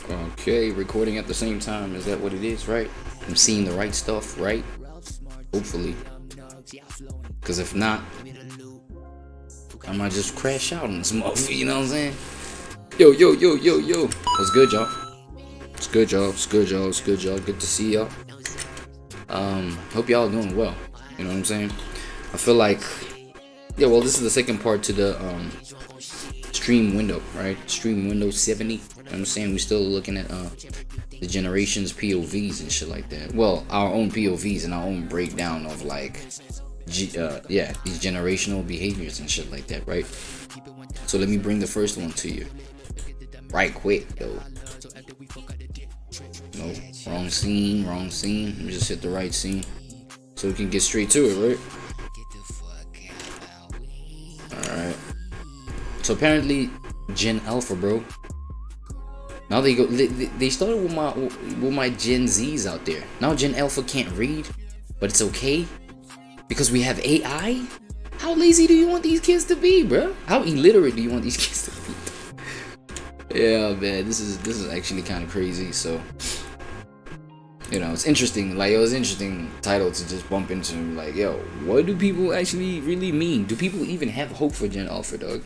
Okay, recording at the same time. Is that what it is, right? I'm seeing the right stuff, right? Hopefully. Because if not, I might just crash out on this motherfucker, you know what I'm saying? Yo. What's good, y'all? It's good, y'all. It's good, y'all. It's good, y'all. Good to see y'all. Hope y'all doing well. You know what I'm saying? I feel like, yeah, well, this is the second part to the stream window, right? Stream window 70. You know what I'm saying? We're still looking at the generations POVs and shit like that. Well, our own POVs and our own breakdown of like these generational behaviors and shit like that, right? So let me bring the first one to you right quick though. No, wrong scene. Let me just hit the right scene so we can get straight to it, right? Alright. So apparently Gen Alpha, bro. Now they started with my Gen Zs out there. Now Gen Alpha can't read, but it's okay because we have AI. How lazy do you want these kids to be, bro? How illiterate do you want these kids to be? Yeah, man, this is actually kind of crazy. So, you know, it's interesting. Like, it was an interesting title to just bump into. Like, yo, what do people actually really mean? Do people even have hope for Gen Alpha, dog?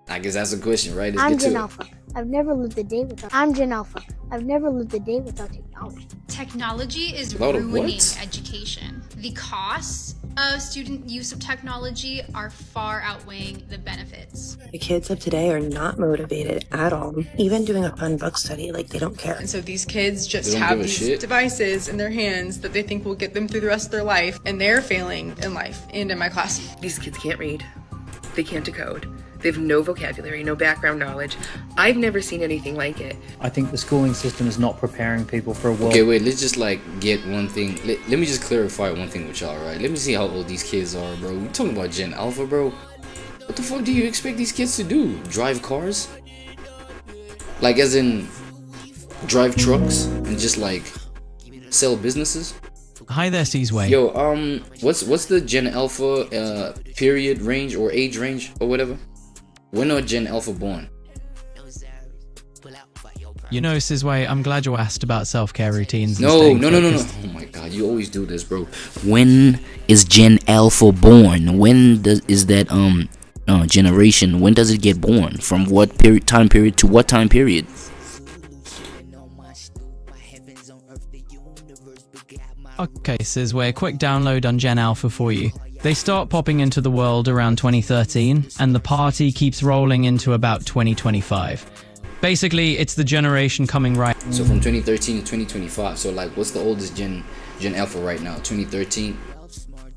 I guess that's a question, right? I'm Gen Alpha. I've never lived a day without. I'm Gen Alpha. I've never lived a day without technology. Technology is ruining education. The costs of student use of technology are far outweighing the benefits. The kids of today are not motivated at all. Even doing a fun book study, like, they don't care. And so these kids just have these devices in their hands that they think will get them through the rest of their life, and they're failing in life and in my class. These kids can't read. They can't decode. They have no vocabulary, no background knowledge. I've never seen anything like it. I think the schooling system is not preparing people for a world. Okay, wait, let's just like get one thing. Let me just clarify one thing with y'all, right? Let me see how old these kids are, bro. We're talking about Gen Alpha, bro. What the fuck do you expect these kids to do? Drive cars? Like, as in, drive trucks and just like sell businesses? Hi there, Seasway. Yo, what's the Gen Alpha period range or age range or whatever? When are Gen Alpha born? You know, Sizway, I'm glad you asked about self-care routines. No. Oh my god, you always do this, bro. When is Gen Alpha born? Is that generation? When does it get born? From what time period to what time period? Okay, Sizway, a quick download on Gen Alpha for you. They start popping into the world around 2013, and the party keeps rolling into about 2025. Basically, it's the generation coming right. So from 2013 to 2025. So like, what's the oldest Gen Alpha right now? 2013.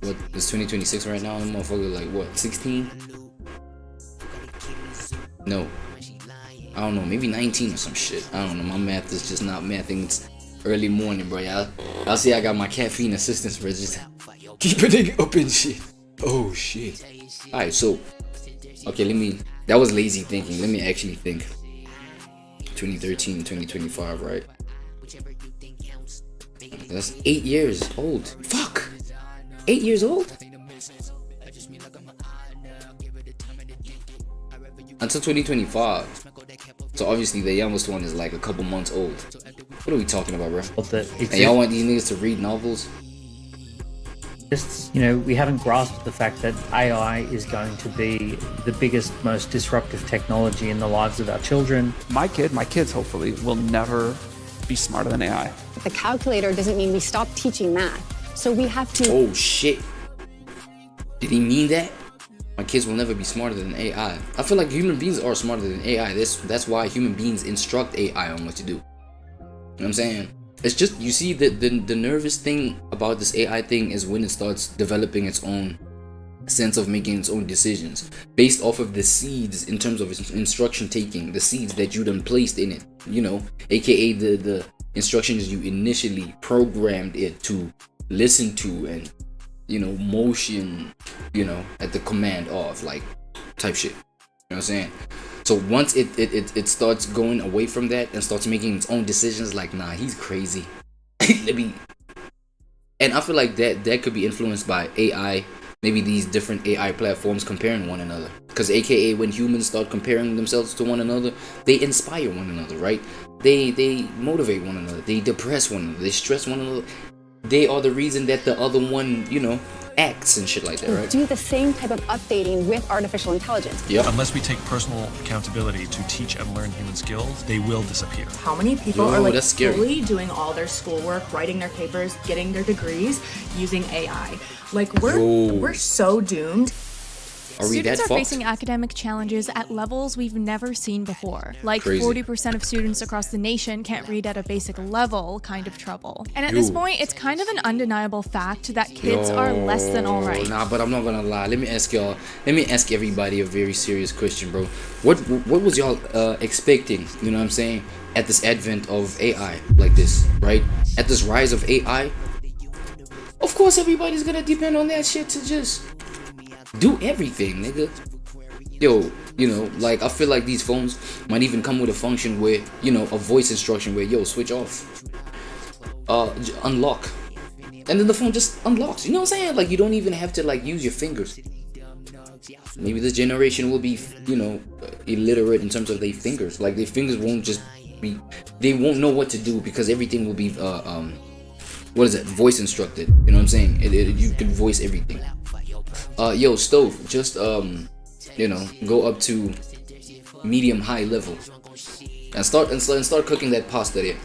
What is 2026 right now? The motherfucker like what? 16? No, I don't know. Maybe 19 or some shit. I don't know. My math is just not mathing. It's early morning, bro. I'll see. I got my caffeine assistance, bro. Just keep a nigga up and shit. Oh shit. Alright, so okay, that was lazy thinking. Let me actually think. 2013, 2025, right? That's 8 years old. Fuck! 8 years old? Until 2025. So obviously the youngest one is like a couple months old. What are we talking about, bro? And y'all want these niggas to read novels? Just, you know, we haven't grasped the fact that AI is going to be the biggest, most disruptive technology in the lives of our children. My kids hopefully will never be smarter than AI. The calculator doesn't mean we stop teaching math. So we have to... Oh shit. Did he mean that? My kids will never be smarter than AI. I feel like human beings are smarter than AI. That's why human beings instruct AI on what to do. You know what I'm saying? It's just, you see, the nervous thing about this AI thing is when it starts developing its own sense of making its own decisions based off of the seeds in terms of its instruction taking, the seeds that you done placed in it, you know, aka the instructions you initially programmed it to listen to and, you know, motion, you know, at the command of, like, type shit. You know what I'm saying? So once it starts going away from that and starts making its own decisions, like, nah, he's crazy. And I feel like that could be influenced by AI maybe these different AI platforms comparing one another. Because AKA when humans start comparing themselves to one another, they inspire one another, right? They motivate one another, they depress one another, they stress one another. They are the reason that the other one, you know, acts and shit like that, right? Do the same type of updating with artificial intelligence. Yep. Unless we take personal accountability to teach and learn human skills, they will disappear. How many people are like fully doing all their schoolwork, writing their papers, getting their degrees using AI? Like we're so doomed. Students are facing academic challenges at levels we've never seen before. Like 40% of students across the nation can't read at a basic level kind of trouble. And at this point, it's kind of an undeniable fact that kids are less than all right. Nah, but I'm not gonna lie. Let me ask everybody a very serious question, bro. What was y'all expecting, you know what I'm saying, at this advent of AI like this, right? At this rise of AI? Of course everybody's gonna depend on that shit to just do everything, nigga. Yo, you know, like I feel like these phones might even come with a function where, you know, a voice instruction where, yo, switch off, unlock, and then the phone just unlocks. You know what I'm saying? Like you don't even have to like use your fingers. Maybe this generation will be, you know, illiterate in terms of their fingers. Like their fingers won't just be, they won't know what to do because everything will be what is it, voice instructed. You know what I'm saying? You can voice everything. Yo, stove, just you know, go up to medium high level and start cooking that pasta there.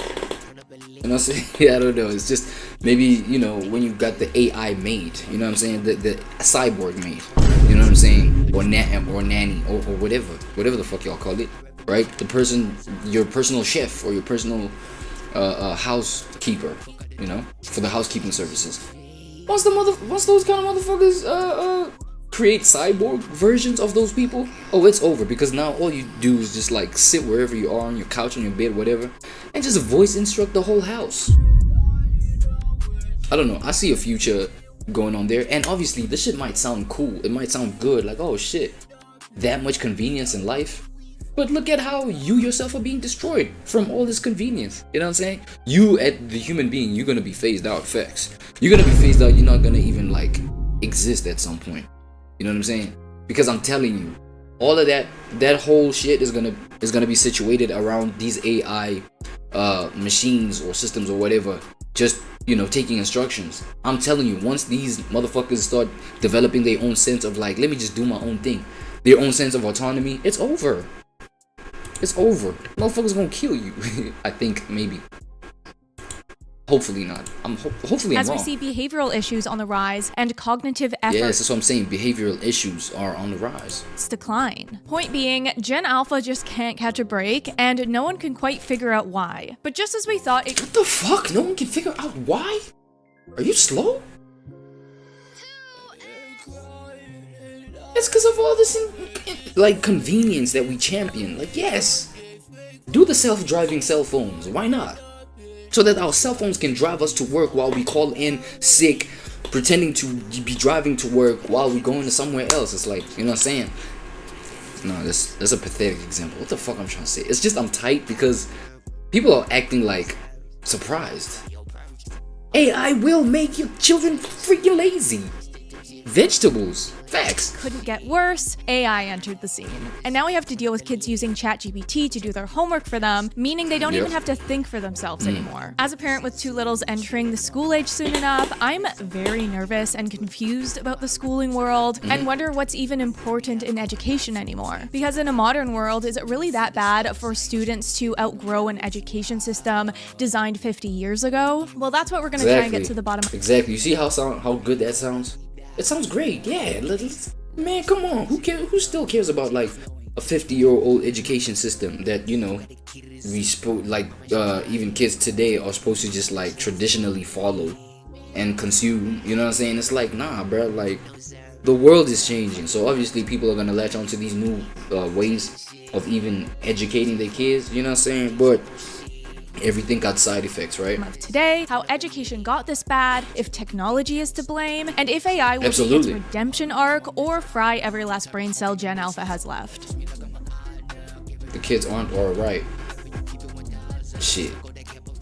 You know what I'm saying? Yeah, I don't know. It's just maybe, you know, when you got the AI made, you know what I'm saying, the cyborg made, you know what I'm saying, or nanny or whatever the fuck y'all call it, right? The person, your personal chef or your personal housekeeper, you know, for the housekeeping services. Once those kind of motherfuckers create cyborg versions of those people, oh, it's over, because now all you do is just like sit wherever you are, on your couch, on your bed, whatever, and just voice instruct the whole house. I don't know, I see a future going on there, and obviously this shit might sound cool, it might sound good, like, oh shit, that much convenience in life. But look at how you yourself are being destroyed from all this convenience. You know what I'm saying? You, at the human being, you're gonna be phased out. Facts. You're gonna be phased out. You're not gonna even like exist at some point. You know what I'm saying? Because I'm telling you, all of that whole shit is gonna be situated around these AI machines or systems or whatever. Just, you know, taking instructions. I'm telling you, once these motherfuckers start developing their own sense of like, let me just do my own thing, their own sense of autonomy, it's over. It's over. Motherfuckers gonna kill you. I think, maybe. Hopefully not. Hopefully I'm wrong. As we see behavioral issues on the rise and cognitive efforts. Yes, that's what I'm saying. Behavioral issues are on the rise. Decline. Point being, Gen Alpha just can't catch a break, and no one can quite figure out why. But just as we thought it— What the fuck? No one can figure out why? Are you slow? It's because of all this like convenience that we champion. Like, yes, do the self-driving cell phones. Why not? So that our cell phones can drive us to work while we call in sick, pretending to be driving to work while we going to somewhere else. It's like, you know what I'm saying? No, that's a pathetic example. What the fuck I'm trying to say? It's just I'm tight because people are acting like surprised. AI will make your children freaking lazy. Vegetables. Facts. Couldn't get worse, AI entered the scene. And now we have to deal with kids using ChatGPT to do their homework for them, meaning they don't even have to think for themselves anymore. As a parent with two littles entering the school age soon enough, I'm very nervous and confused about the schooling world and wonder what's even important in education anymore. Because in a modern world, is it really that bad for students to outgrow an education system designed 50 years ago? Well, that's what we're gonna try and get to the bottom of. Exactly. You see how good that sounds? It sounds great, yeah. Man, come on. Who cares? Who still cares about like a 50-year-old education system that, you know, even kids today are supposed to just like traditionally follow and consume? You know what I'm saying? It's like, nah, bro. Like, the world is changing, so obviously people are gonna latch onto these new ways of even educating their kids. You know what I'm saying? But everything got side effects, right? Today, how education got this bad, if technology is to blame, and if AI will be its redemption arc or fry every last brain cell Gen Alpha has left. The kids aren't alright. Shit.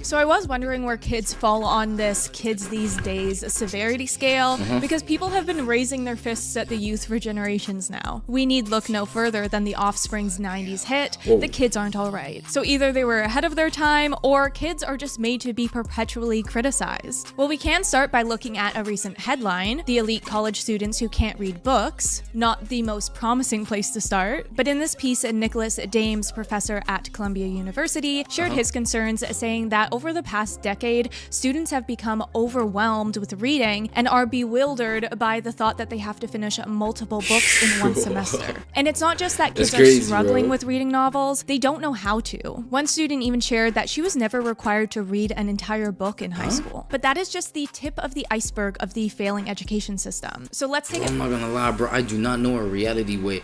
So I was wondering where kids fall on this kids these days severity scale, because people have been raising their fists at the youth for generations now. We need look no further than the Offspring's 90s hit, The Kids Aren't Alright. So either they were ahead of their time, or kids are just made to be perpetually criticized. Well, we can start by looking at a recent headline, the elite college students who can't read books. Not the most promising place to start, but in this piece, Nicholas Dames, professor at Columbia University, shared his concerns, saying that over the past decade, students have become overwhelmed with reading and are bewildered by the thought that they have to finish multiple books in one semester. And it's not just that kids are struggling with reading novels, they don't know how to. One student even shared that she was never required to read an entire book in high school. But that is just the tip of the iceberg of the failing education system. So let's take I'm not gonna lie, bro. I do not know a reality where,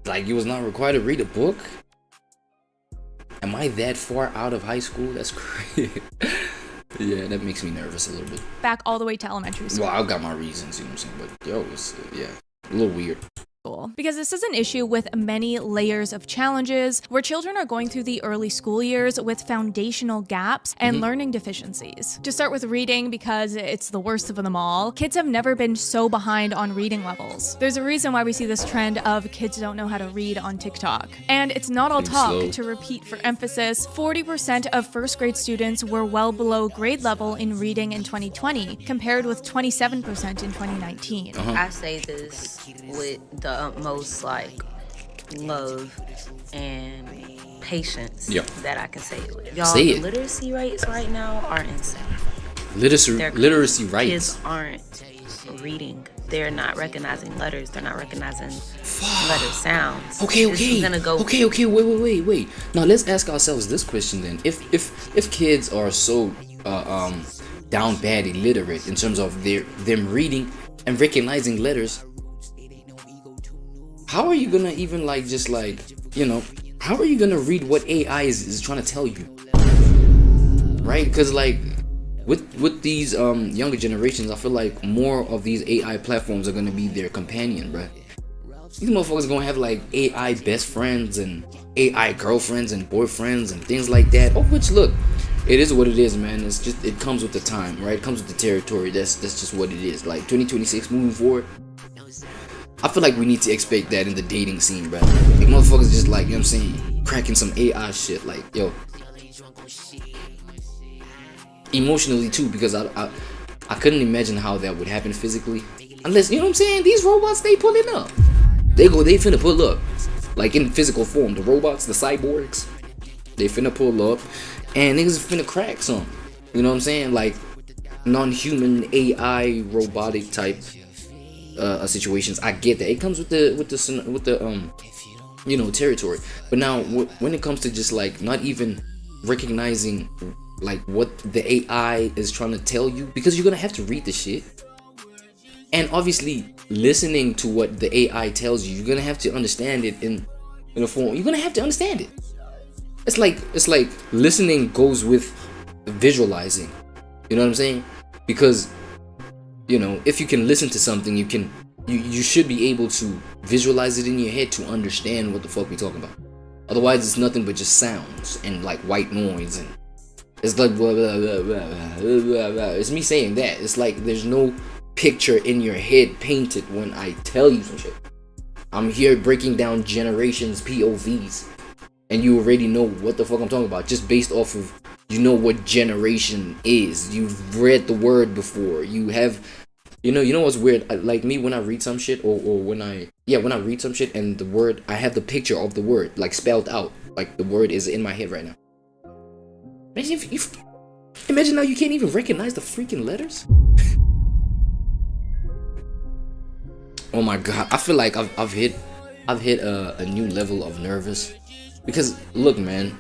like, you was not required to read a book. Am I that far out of high school? That's crazy. Yeah, that makes me nervous a little bit. Back all the way to elementary school. Well, I've got my reasons, you know what I'm saying? But yo, it's, yeah, a little weird. Because this is an issue with many layers of challenges where children are going through the early school years with foundational gaps and learning deficiencies. To start with reading, because it's the worst of them all, kids have never been so behind on reading levels. There's a reason why we see this trend of kids don't know how to read on TikTok. And it's not all talk. To repeat for emphasis, 40% of first grade students were well below grade level in reading in 2020, compared with 27% in 2019. I say this with the utmost like love and patience that I can say it with. Y'all, the literacy rates right now are insane. Literacy rates. Kids aren't reading. They're not recognizing letters. They're not recognizing letter sounds. Okay. Wait. Now let's ask ourselves this question then. If kids are so down bad illiterate in terms of them reading and recognizing letters, how are you gonna even how are you gonna read what AI is trying to tell you? Right? Because like with these younger generations, I feel like more of these AI platforms are gonna be their companion, bro. These motherfuckers are gonna have like AI best friends and AI girlfriends and boyfriends and things like that. Of which, look, it is what it is, man. It's just, it comes with the time, right? It comes with the territory. That's just what it is. Like 2026 moving forward, I feel like we need to expect that in the dating scene, bro. Like motherfuckers just like, you know what I'm saying, cracking some AI shit, like, yo. Emotionally too, because I couldn't imagine how that would happen physically. Unless, you know what I'm saying, these robots, they pulling up. They finna pull up. Like in physical form, the robots, the cyborgs, they finna pull up and niggas finna crack some. You know what I'm saying? Like non-human AI robotic type situations. I get that. It comes with the you know, territory. But now when it comes to just like not even recognizing like what the AI is trying to tell you, because you're gonna have to read the shit, and obviously listening to what the AI tells you, you're gonna have to understand it in a form. You're gonna have to understand it. It's like listening goes with visualizing. You know what I'm saying? Because, you know, if you can listen to something, you should be able to visualize it in your head to understand what the fuck we talking about. Otherwise, it's nothing but just sounds and like white noise, and it's like blah, blah, blah, blah, blah, blah, blah. It's me saying that. It's like there's no picture in your head painted when I tell you some shit. I'm here breaking down generations POVs, and you already know what the fuck I'm talking about just based off of, you know what generation is. You've read the word before. You have, you know what's weird? Like me, when I read some shit, or when I read some shit and the word, I have the picture of the word like spelled out. Like the word is in my head right now. Imagine now you can't even recognize the freaking letters. Oh my god, I feel like I've hit a new level of nervous, because look, man.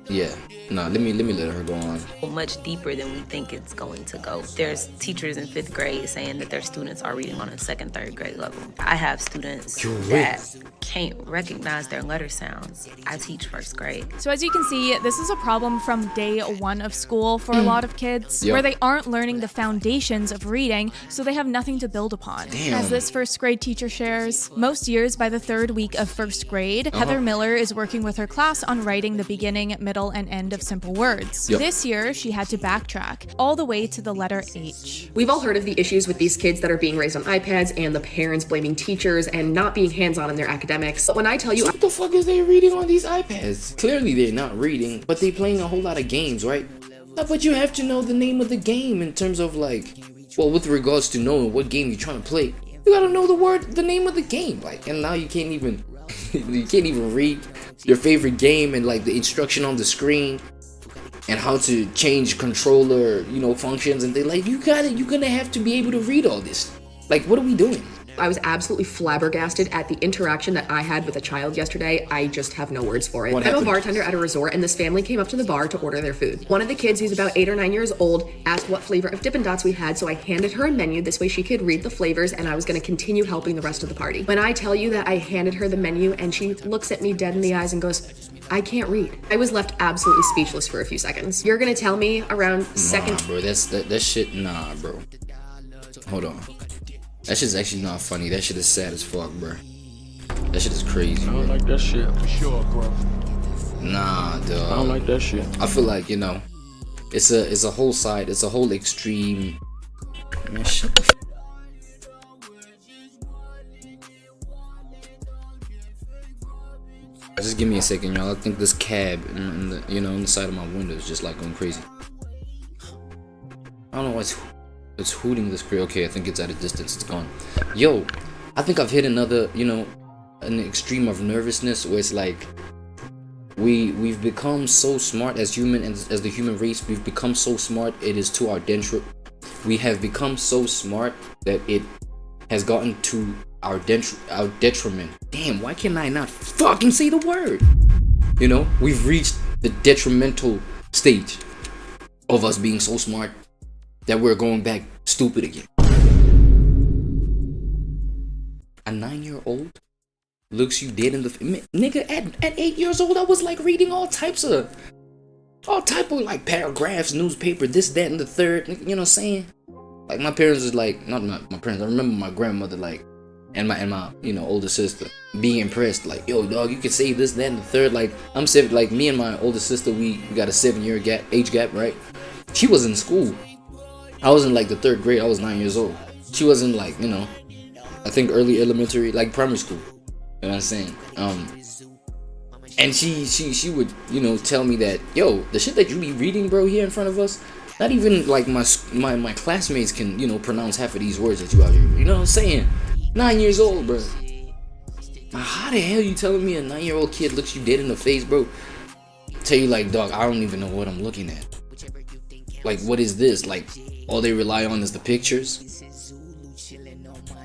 Yeah, nah, let me let her go on. Much deeper than we think it's going to go. There's teachers in 5th grade saying that their students are reading on a 2nd, 3rd grade level. I have students that can't recognize their letter sounds. I teach 1st grade. So as you can see, this is a problem from day one of school for a lot of kids, where they aren't learning the foundations of reading, so they have nothing to build upon. As this 1st grade teacher shares, most years by the 3rd week of 1st grade, Heather Miller is working with her class on writing the beginning, middle, and end of simple words. Yep. This year, she had to backtrack all the way to the letter H. We've all heard of the issues with these kids that are being raised on iPads and the parents blaming teachers and not being hands-on in their academics. But when I tell you, what the fuck is they reading on these iPads? Clearly they're not reading, but they're playing a whole lot of games, right? But you have to know the name of the game in terms of like, well, with regards to knowing what game you're trying to play. You gotta know the name of the game, like, and now you can't even read your favorite game and like the instruction on the screen and how to change controller, functions, and they like you're gonna have to be able to read all this. Like, what are we doing? I was absolutely flabbergasted at the interaction that I had with a child yesterday. I just have no words for it. I'm a bartender at a resort, and this family came up to the bar to order their food. One of the kids, who's about 8 or 9 years old, asked what flavor of Dippin' Dots we had, so I handed her a menu. This way she could read the flavors, and I was going to continue helping the rest of the party. When I tell you that I handed her the menu, and she looks at me dead in the eyes and goes, I can't read. I was left absolutely speechless for a few seconds. You're going to tell me around second... Nah, bro, that shit, nah, bro. Hold on. That shit's actually not funny. That shit is sad as fuck, bro. That shit is crazy. I don't like that shit for sure, bro. Nah, dog. I don't like that shit. I feel like, it's a whole side. It's a whole extreme. Man, shut the f. Just give me a second, y'all. I think this cab in the side of my window is just like going crazy. I don't know why it's hooting this crate. Okay, I think it's at a distance. It's gone. Yo, I think I've hit another, an extreme of nervousness where it's like we've become so smart as the human race. We've become so smart. It is to our we have become so smart that it has gotten to our detriment. Damn, why can I not fucking say the word? We've reached the detrimental stage of us being so smart that we're going back stupid again. A 9-year-old looks you dead in the nigga. At 8 years old, I was like reading all type of like paragraphs, newspaper, this, that, and the third. You know what I'm saying? Like my parents is like, not my parents. I remember my grandmother and my older sister being impressed. Like, yo, dog, you can say this, that, and the third. Like I'm 7. Like me and my older sister, we got a 7-year age gap, right? She was in school. I was in like the 3rd grade. I was 9 years old. She was in like, I think early elementary, like primary school. You know what I'm saying? And she would, tell me that, yo, the shit that you be reading, bro, here in front of us, not even like my classmates can, pronounce half of these words that you out here. You know what I'm saying? 9 years old, bro. How the hell you telling me a 9-year-old kid looks you dead in the face, bro? Tell you like, dog, I don't even know what I'm looking at. Like, what is this? Like, all they rely on is the pictures?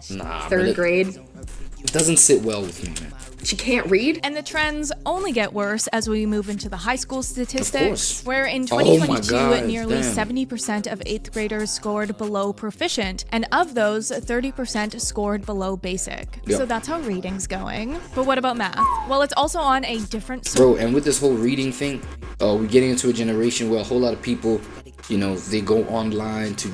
Nah, 3rd grade. It doesn't sit well with me, man. She can't read? And the trends only get worse as we move into the high school statistics, where in Oh 2022, nearly 70% of 8th graders scored below proficient, and of those, 30% scored below basic. Yep. So that's how reading's going. But what about math? Well, it's also on a different... Bro, and with this whole reading thing, we're getting into a generation where a whole lot of people, they go online to,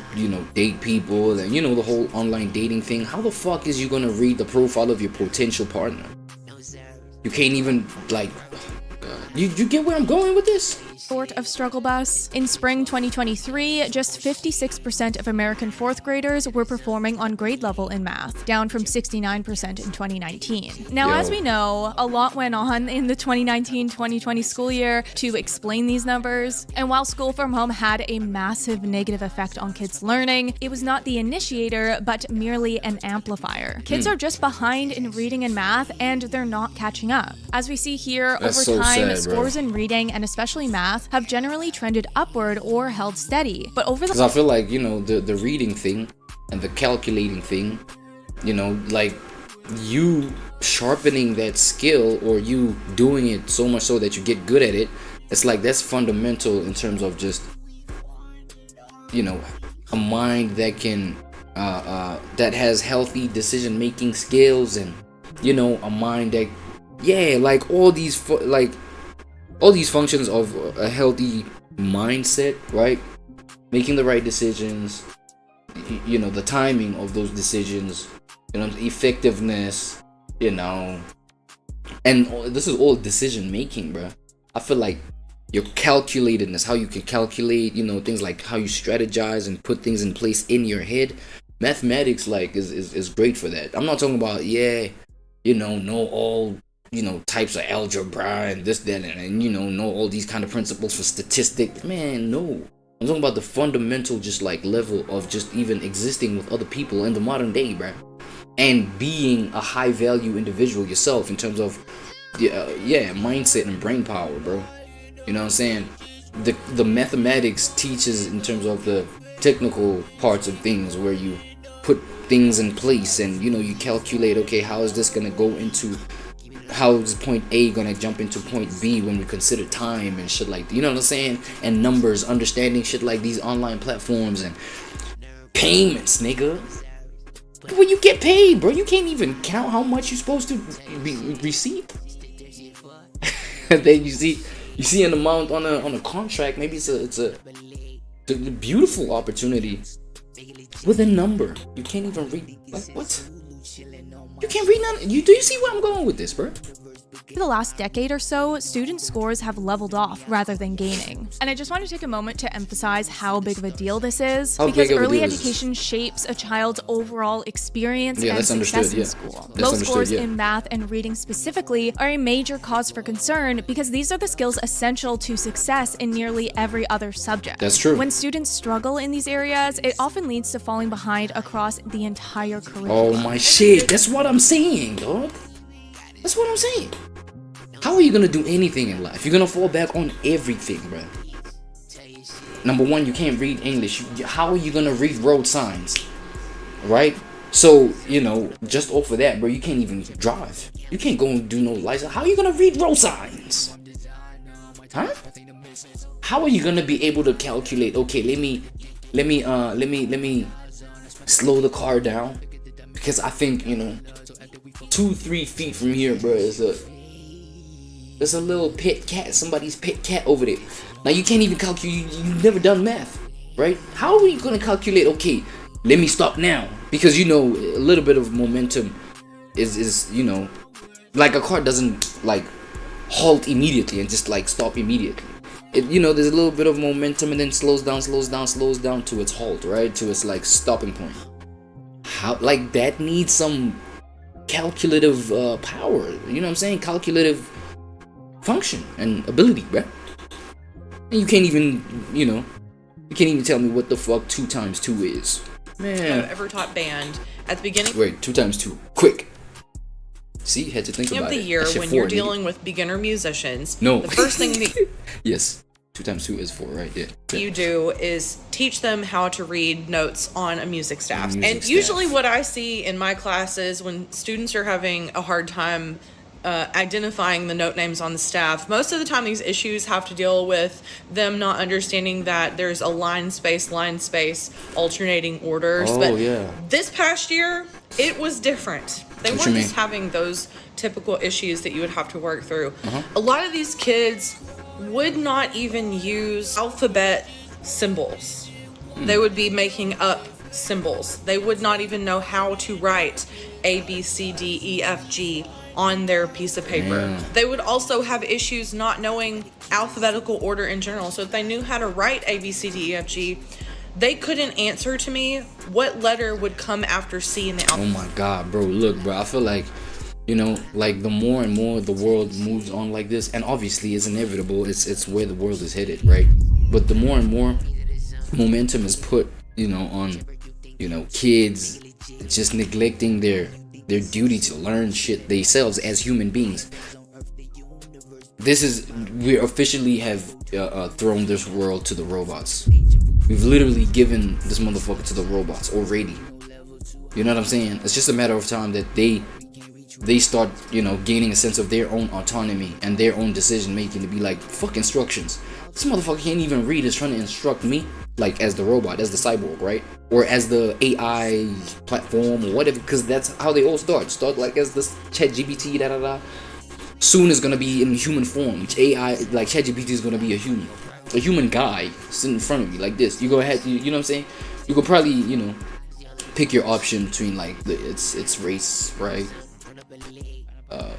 date people, and, the whole online dating thing. How the fuck is you gonna read the profile of your potential partner? You can't even, like, you get where I'm going with this? Sort of struggle bus. In spring 2023, just 56% of American 4th graders were performing on grade level in math, down from 69% in 2019. Now, as we know, a lot went on in the 2019-2020 school year to explain these numbers, and while school from home had a massive negative effect on kids' learning, it was not the initiator, but merely an amplifier. Kids are just behind in reading and math, and they're not catching up. As we see here, That's over so time, sad, scores in reading, and especially math, have generally trended upward or held steady. But over the... Because I feel like, the reading thing and the calculating thing, like you sharpening that skill or you doing it so much so that you get good at it, it's like that's fundamental in terms of just, a mind that can, that has healthy decision-making skills and, a mind that, like all these functions of a healthy mindset, right? Making the right decisions, the timing of those decisions, effectiveness, and this is all decision making, bro. I feel like, your calculatedness, how you can calculate, you know, things like how you strategize and put things in place in your head. Mathematics like is great for that. I'm not talking about, yeah, you know all, you know, types of algebra and this, that, and you know all these kind of principles for statistics. Man, no. I'm talking about the fundamental just like level of just even existing with other people in the modern day, bruh. And being a high value individual yourself in terms of mindset and brain power, bro. You know what I'm saying? The mathematics teaches in terms of the technical parts of things, where you put things in place and, you know, you calculate, okay, how is this gonna go into, how is point A gonna jump into point B when we consider time and shit like that, you know what I'm saying? And numbers, understanding shit like these online platforms and payments, nigga. When you get paid, bro, you can't even count how much you're supposed to receive. Then you see an amount on a contract. Maybe it's a beautiful opportunity with a number. You can't even read. Like, what? You can't read none. Do you see where I'm going with this, bro? For the last decade or so, student scores have leveled off rather than gaining. And I just want to take a moment to emphasize how big of a deal this is, because early education shapes a child's overall experience and success in school. Low scores in math and reading specifically are a major cause for concern, because these are the skills essential to success in nearly every other subject. That's true. When students struggle in these areas, it often leads to falling behind across the entire curriculum. Oh my shit, that's what I'm saying, dog. That's what I'm saying. How are you gonna do anything in life? You're gonna fall back on everything, bro. Number one, you can't read English. How are you gonna read road signs? Right? So, you know, just off of that, bro, you can't even drive. You can't go and do no license. How are you gonna read road signs? Huh? How are you gonna be able to calculate, okay, let me slow the car down, because I think, you know, 2-3 feet from here, bro, there's a little pet cat, somebody's pet cat over there. Now you can't even calculate, you've never done math, right? How are you gonna calculate, okay, let me stop now? Because, you know, a little bit of momentum is, you know, like a car doesn't like halt immediately and just like stop immediately. You know, there's a little bit of momentum and then slows down to its halt, right? To its like stopping point. How, like, that needs some calculative power, you know what I'm saying? Calculative function and ability, bruh. And you can't even, you know, you can't even tell me what the fuck 2 times 2 is. Man. I've ever taught band at the beginning. Wait, 2 times 2, quick. See, had to think about it. Of the year, when you're dealing with beginner musicians, no. The first thing that yes, 2 times 2 is 4, right? Yeah. You do is teach them how to read notes on a music staff. Usually what I see in my classes when students are having a hard time identifying the note names on the staff, most of the time these issues have to deal with them not understanding that there's a line space, alternating orders. Oh, but yeah. This past year, it was different. They weren't just having those typical issues that you would have to work through. A lot of these kids would not even use alphabet symbols. They would be making up symbols. They would not even know how to write A, B, C, D, E, F, G on their piece of paper. They would also have issues not knowing alphabetical order in general. So if they knew how to write A, B, C, D, E, F, G, they couldn't answer to me what letter would come after C in the alphabet. Oh my God, bro, look, bro, I feel like, you know, like the more and more the world moves on like this, and obviously it's inevitable, it's where the world is headed, right? But the more and more momentum is put, you know, on, you know, kids just neglecting their duty to learn shit themselves as human beings. We officially have thrown this world to the robots. We've literally given this motherfucker to the robots already. You know what I'm saying? It's just a matter of time that they start, you know, gaining a sense of their own autonomy and their own decision making, to be like, fuck instructions. This motherfucker can't even read, is trying to instruct me, like as the robot, as the cyborg, right? Or as the AI platform or whatever, because that's how they all start like as this ChatGPT, soon is gonna be in human form. Which AI, like ChatGPT, is gonna be a human guy sitting in front of me like this. You go ahead, you know what I'm saying? You could probably, you know, pick your option between like its race, right?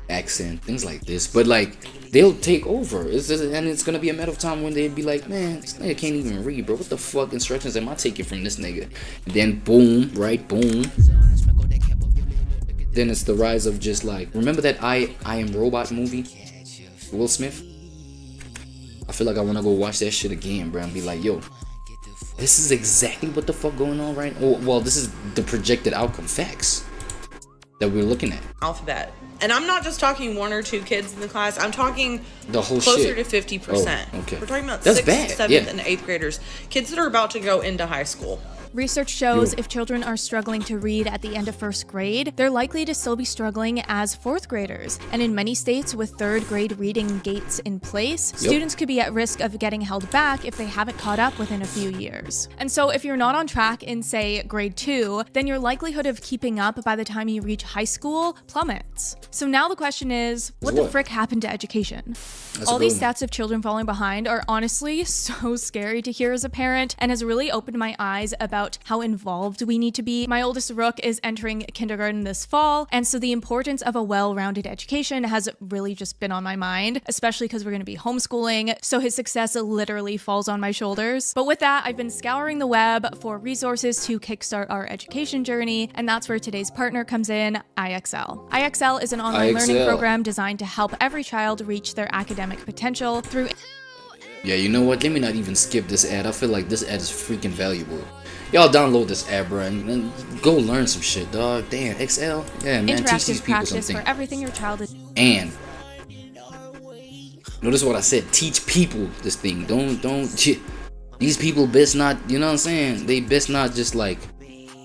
accent, things like this. But like they'll take over. And it's gonna be a matter of time when they'd be like, man, this nigga can't even read, bro. What the fuck instructions am I taking from this nigga? And then boom, right, boom. Then it's the rise of just like, remember that I Am Robot movie? Will Smith? I feel like I want to go watch that shit again, bro, and be like, yo, this is exactly what the fuck going on right now. Well, this is the projected outcome facts that we're looking at. Alphabet. And I'm not just talking 1 or 2 kids in the class. I'm talking the whole closer shit. to 50%. Oh, okay. We're talking about That's 6th, bad. 7th, and 8th graders. Kids that are about to go into high school. Research shows if children are struggling to read at the end of 1st grade, they're likely to still be struggling as 4th graders. And in many states with 3rd grade reading gates in place, students could be at risk of getting held back if they haven't caught up within a few years. And so if you're not on track in, say, grade 2, then your likelihood of keeping up by the time you reach high school plummets. So now the question is, what the frick happened to education? All these stats of children falling behind are honestly so scary to hear as a parent, and has really opened my eyes about how involved we need to be. My oldest Rook is entering kindergarten this fall, and so the importance of a well-rounded education has really just been on my mind, especially because we're going to be homeschooling, so his success literally falls on my shoulders. But with that, I've been scouring the web for resources to kickstart our education journey, and that's where today's partner comes in, IXL. IXL is an online learning program designed to help every child reach their academic potential through... Yeah, you know what? Let me not even skip this ad. I feel like this ad is freaking valuable. Y'all download this ad, bro, and go learn some shit, dog. Damn, XL? Yeah, man, teach these people something. For everything your child is. And notice what I said. Teach people this thing. Don't. These people best not. You know what I'm saying? They best not just like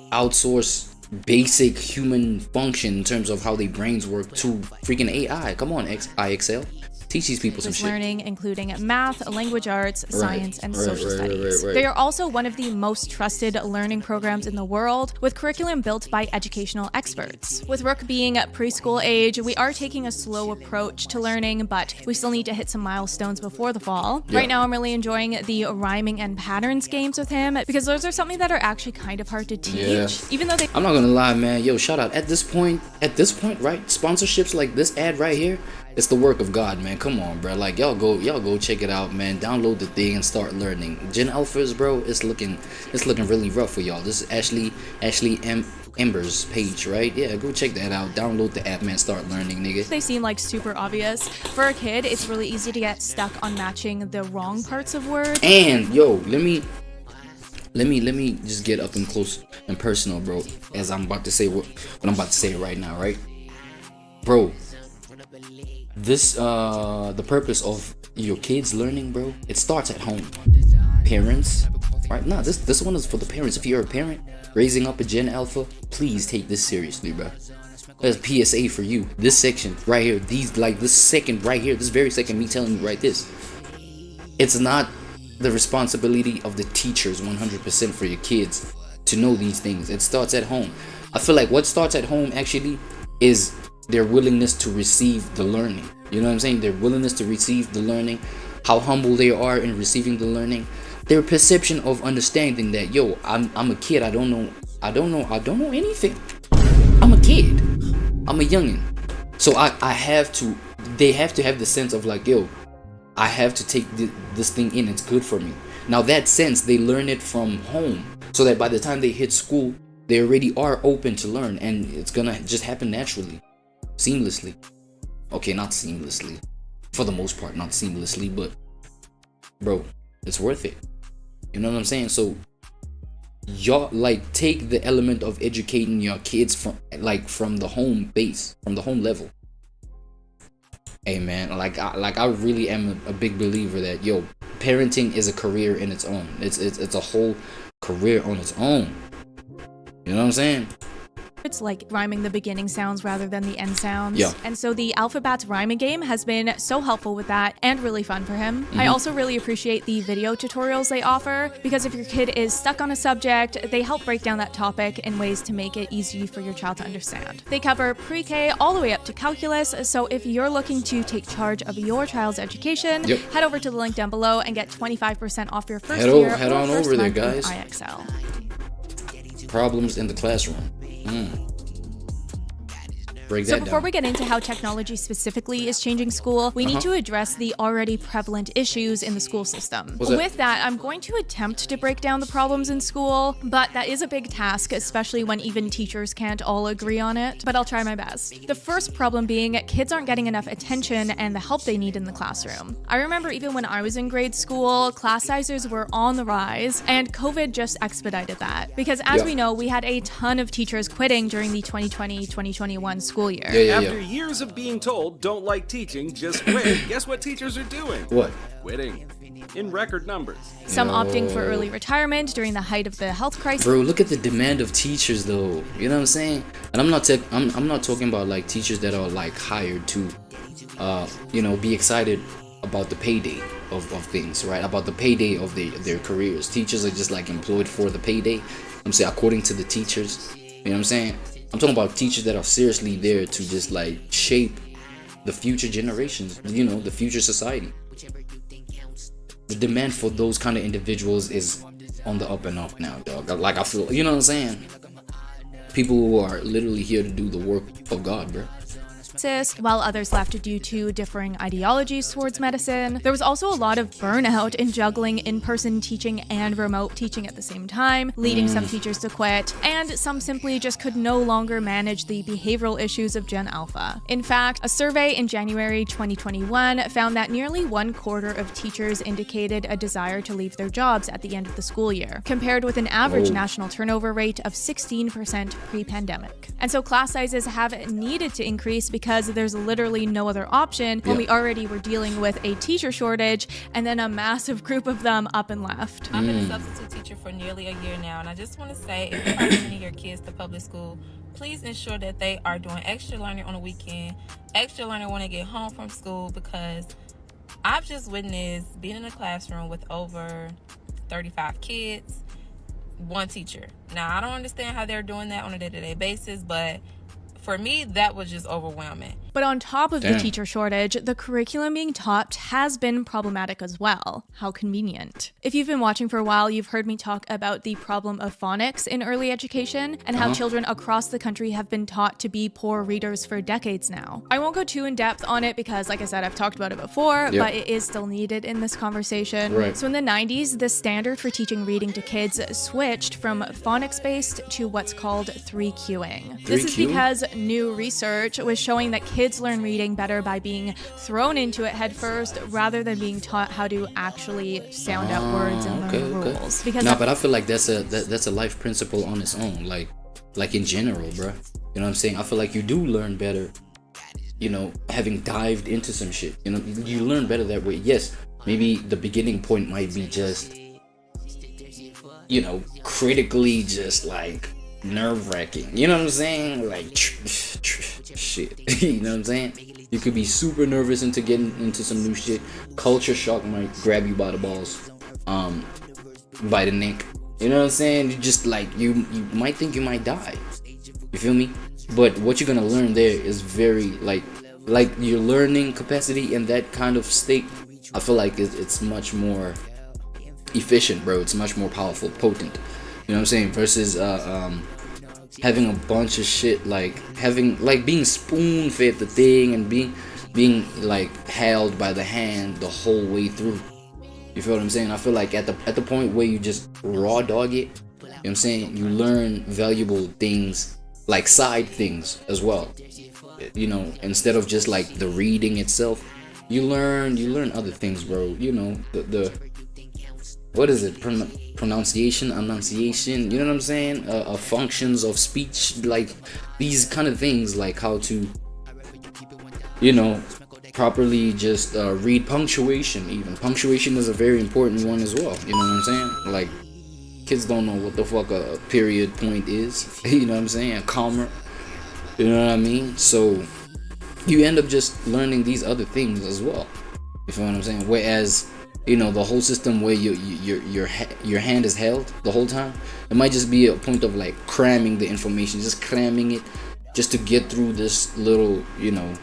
outsource basic human function in terms of how their brains work to freaking AI. Come on, IXL. Teach these people some shit. Learning, including math, language arts, science, and social studies. They are also one of the most trusted learning programs in the world, with curriculum built by educational experts. With Rook being preschool age, we are taking a slow approach to learning, but we still need to hit some milestones before the fall. Right now, I'm really enjoying the rhyming and patterns games with him, because those are something that are actually kind of hard to teach, even though they... I'm not gonna lie, man. Yo, shout out. At this point, right? Sponsorships like this ad right here, it's the work of God, man. Come on, bro. Like y'all go check it out, man. Download the thing and start learning. Gen Alphas, bro. It's looking really rough for y'all. This is Ashley Ember's page, right? Yeah, go check that out. Download the app, man. Start learning, nigga. They seem like super obvious. For a kid, it's really easy to get stuck on matching the wrong parts of words. And yo, let me just get up and close and personal, bro. As I'm about to say what I'm about to say right now, right, bro. This the purpose of your kids learning, bro, it starts at home. Parents, right? Nah, this one is for the parents. If you're a parent raising up a Gen Alpha, please take this seriously, bro. There's a PSA for you. This section right here, this second right here, this very second, me telling you right this. It's not the responsibility of the teachers 100% for your kids to know these things. It starts at home. I feel like what starts at home actually is their willingness to receive the learning. You know what I'm saying? Their willingness to receive the learning, how humble they are in receiving the learning, their perception of understanding that, yo, I'm a kid, I don't know anything. I'm a kid. I'm a youngin. So they have to have the sense of like, yo, I have to take this thing in, it's good for me. Now that sense, they learn it from home, so that by the time they hit school, they already are open to learn, and it's gonna just happen naturally. Seamlessly. Okay, not seamlessly. For the most part, not seamlessly, but bro, it's worth it. You know what I'm saying? So y'all like take the element of educating your kids from the home base, from the home level. Hey man, I really am a big believer that yo, parenting is a career in its own. It's a whole career on its own. You know what I'm saying? It's like rhyming the beginning sounds rather than the end sounds. Yeah. And so the Alphabet's rhyming game has been so helpful with that and really fun for him. I also really appreciate the video tutorials they offer, because if your kid is stuck on a subject, they help break down that topic in ways to make it easy for your child to understand. They cover pre-K all the way up to calculus, so if you're looking to take charge of your child's education, head over to the link down below and get 25% off your first year. Head on over there, guys. IXL. Problems in the classroom. Break So that before down. we get into how technology specifically is changing school, we need to address the already prevalent issues in the school system. With that, I'm going to attempt to break down the problems in school, but that is a big task, especially when even teachers can't all agree on it, but I'll try my best. The first problem being kids aren't getting enough attention and the help they need in the classroom. I remember even when I was in grade school, class sizes were on the rise, and COVID just expedited that. Because as we know, we had a ton of teachers quitting during the 2020-2021 school year. After years of being told don't like teaching, just quit, guess what teachers are doing? What? Quitting. In record numbers. Some opting for early retirement during the height of the health crisis. Bro, look at the demand of teachers though. You know what I'm saying? And I'm not talking about like teachers that are like hired to you know, be excited about the payday of things, right? About the payday of their careers. Teachers are just like employed for the payday. I'm saying according to the teachers. You know what I'm saying? I'm talking about teachers that are seriously there to just like shape the future generations, you know, the future society. The demand for those kind of individuals is on the up and up now, dog. Like I feel, you know what I'm saying? People who are literally here to do the work of God, bro. While others left due to differing ideologies towards medicine. There was also a lot of burnout in juggling in-person teaching and remote teaching at the same time, leading some teachers to quit, and some simply just could no longer manage the behavioral issues of Gen Alpha. In fact, a survey in January 2021 found that nearly 1/4 of teachers indicated a desire to leave their jobs at the end of the school year, compared with an average national turnover rate of 16% pre-pandemic. And so class sizes have needed to increase because there's literally no other option when we already were dealing with a teacher shortage and then a massive group of them up and left. I've been a substitute teacher for nearly a year now, and I just want to say, if you are sending your kids to public school, please ensure that they are doing extra learning on the weekend, extra learning when they get home from school, because I've just witnessed being in a classroom with over 35 kids, one teacher. Now, I don't understand how they're doing that on a day-to-day basis, but for me, that was just overwhelming. But on top of the teacher shortage, the curriculum being taught has been problematic as well. How convenient. If you've been watching for a while, you've heard me talk about the problem of phonics in early education and how children across the country have been taught to be poor readers for decades now. I won't go too in depth on it because, like I said, I've talked about it before, but it is still needed in this conversation. So in the 90s, the standard for teaching reading to kids switched from phonics-based to what's called 3Qing. This is because new research was showing that kids learn reading better by being thrown into it head first rather than being taught how to actually sound out words and learn rules. Because but I feel like that's a life principle on its own, like in general, bro. You know what I'm saying? I feel like you do learn better, you know, having dived into some shit. You know, you learn better that way. Yes, maybe the beginning point might be just, you know, critically just like nerve-wracking, you know what I'm saying? Like shit. You know what I'm saying? You could be super nervous into getting into some new shit. Culture shock might grab you by the balls, by the neck. You know what I'm saying? You just like you might think you might die. You feel me? But what you're gonna learn there is very like your learning capacity in that kind of state. I feel like it's much more efficient, bro. It's much more powerful, potent. You know what I'm saying? Versus having a bunch of shit, like being spoon fed the thing and being like held by the hand the whole way through. You feel what I'm saying? I feel like at the point where you just raw dog it, you know what I'm saying, you learn valuable things, like side things as well. You know, instead of just like the reading itself, you learn other things, bro. You know, the what is it? Pronunciation, enunciation, you know what I'm saying? Functions of speech, like these kind of things, like how to, you know, properly just read punctuation. Even punctuation is a very important one as well. You know what I'm saying? Like kids don't know what the fuck a period point is. You know what I'm saying? A comma. You know what I mean? So you end up just learning these other things as well. You feel what I'm saying? Whereas, you know, the whole system where your hand is held the whole time, it might just be a point of like cramming the information, just cramming it, just to get through this little, you know,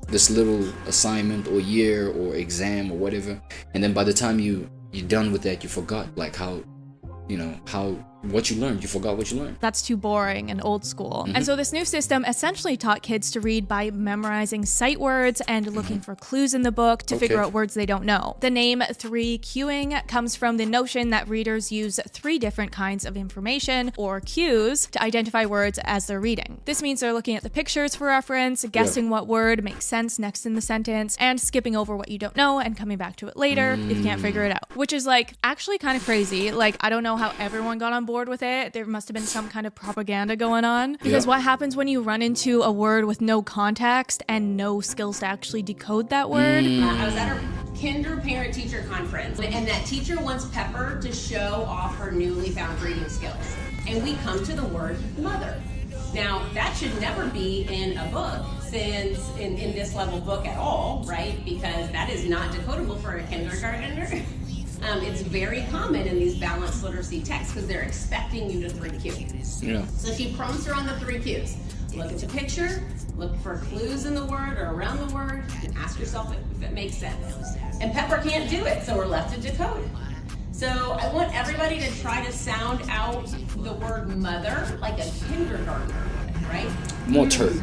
this little assignment or year or exam or whatever. And then by the time you're done with that, you forgot like how, you know, how what you learned. You forgot what you learned. That's too boring and old school. And so this new system essentially taught kids to read by memorizing sight words and looking for clues in the book to figure out words they don't know. The name 3Qing comes from the notion that readers use 3 different kinds of information, or cues, to identify words as they're reading. This means they're looking at the pictures for reference, guessing what word makes sense next in the sentence, and skipping over what you don't know and coming back to it later if you can't figure it out. Which is like actually kind of crazy. Like, I don't know how everyone got on board with it. There must have been some kind of propaganda going on, because what happens when you run into a word with no context and no skills to actually decode that word? I was at a kinder parent-teacher conference, and that teacher wants Pepper to show off her newly found reading skills, and we come to the word mother. Now, that should never be in a book, since in this level book at all, right? Because that is not decodable for a kindergartner. It's very common in these balanced literacy texts because they're expecting you to 3Q. Yeah. So she prompts her on the 3Qs. Look at the picture, look for clues in the word or around the word, and ask yourself if it makes sense. And Pepper can't do it, so we're left to decode it. So I want everybody to try to sound out the word mother like a kindergartner, right? More turd.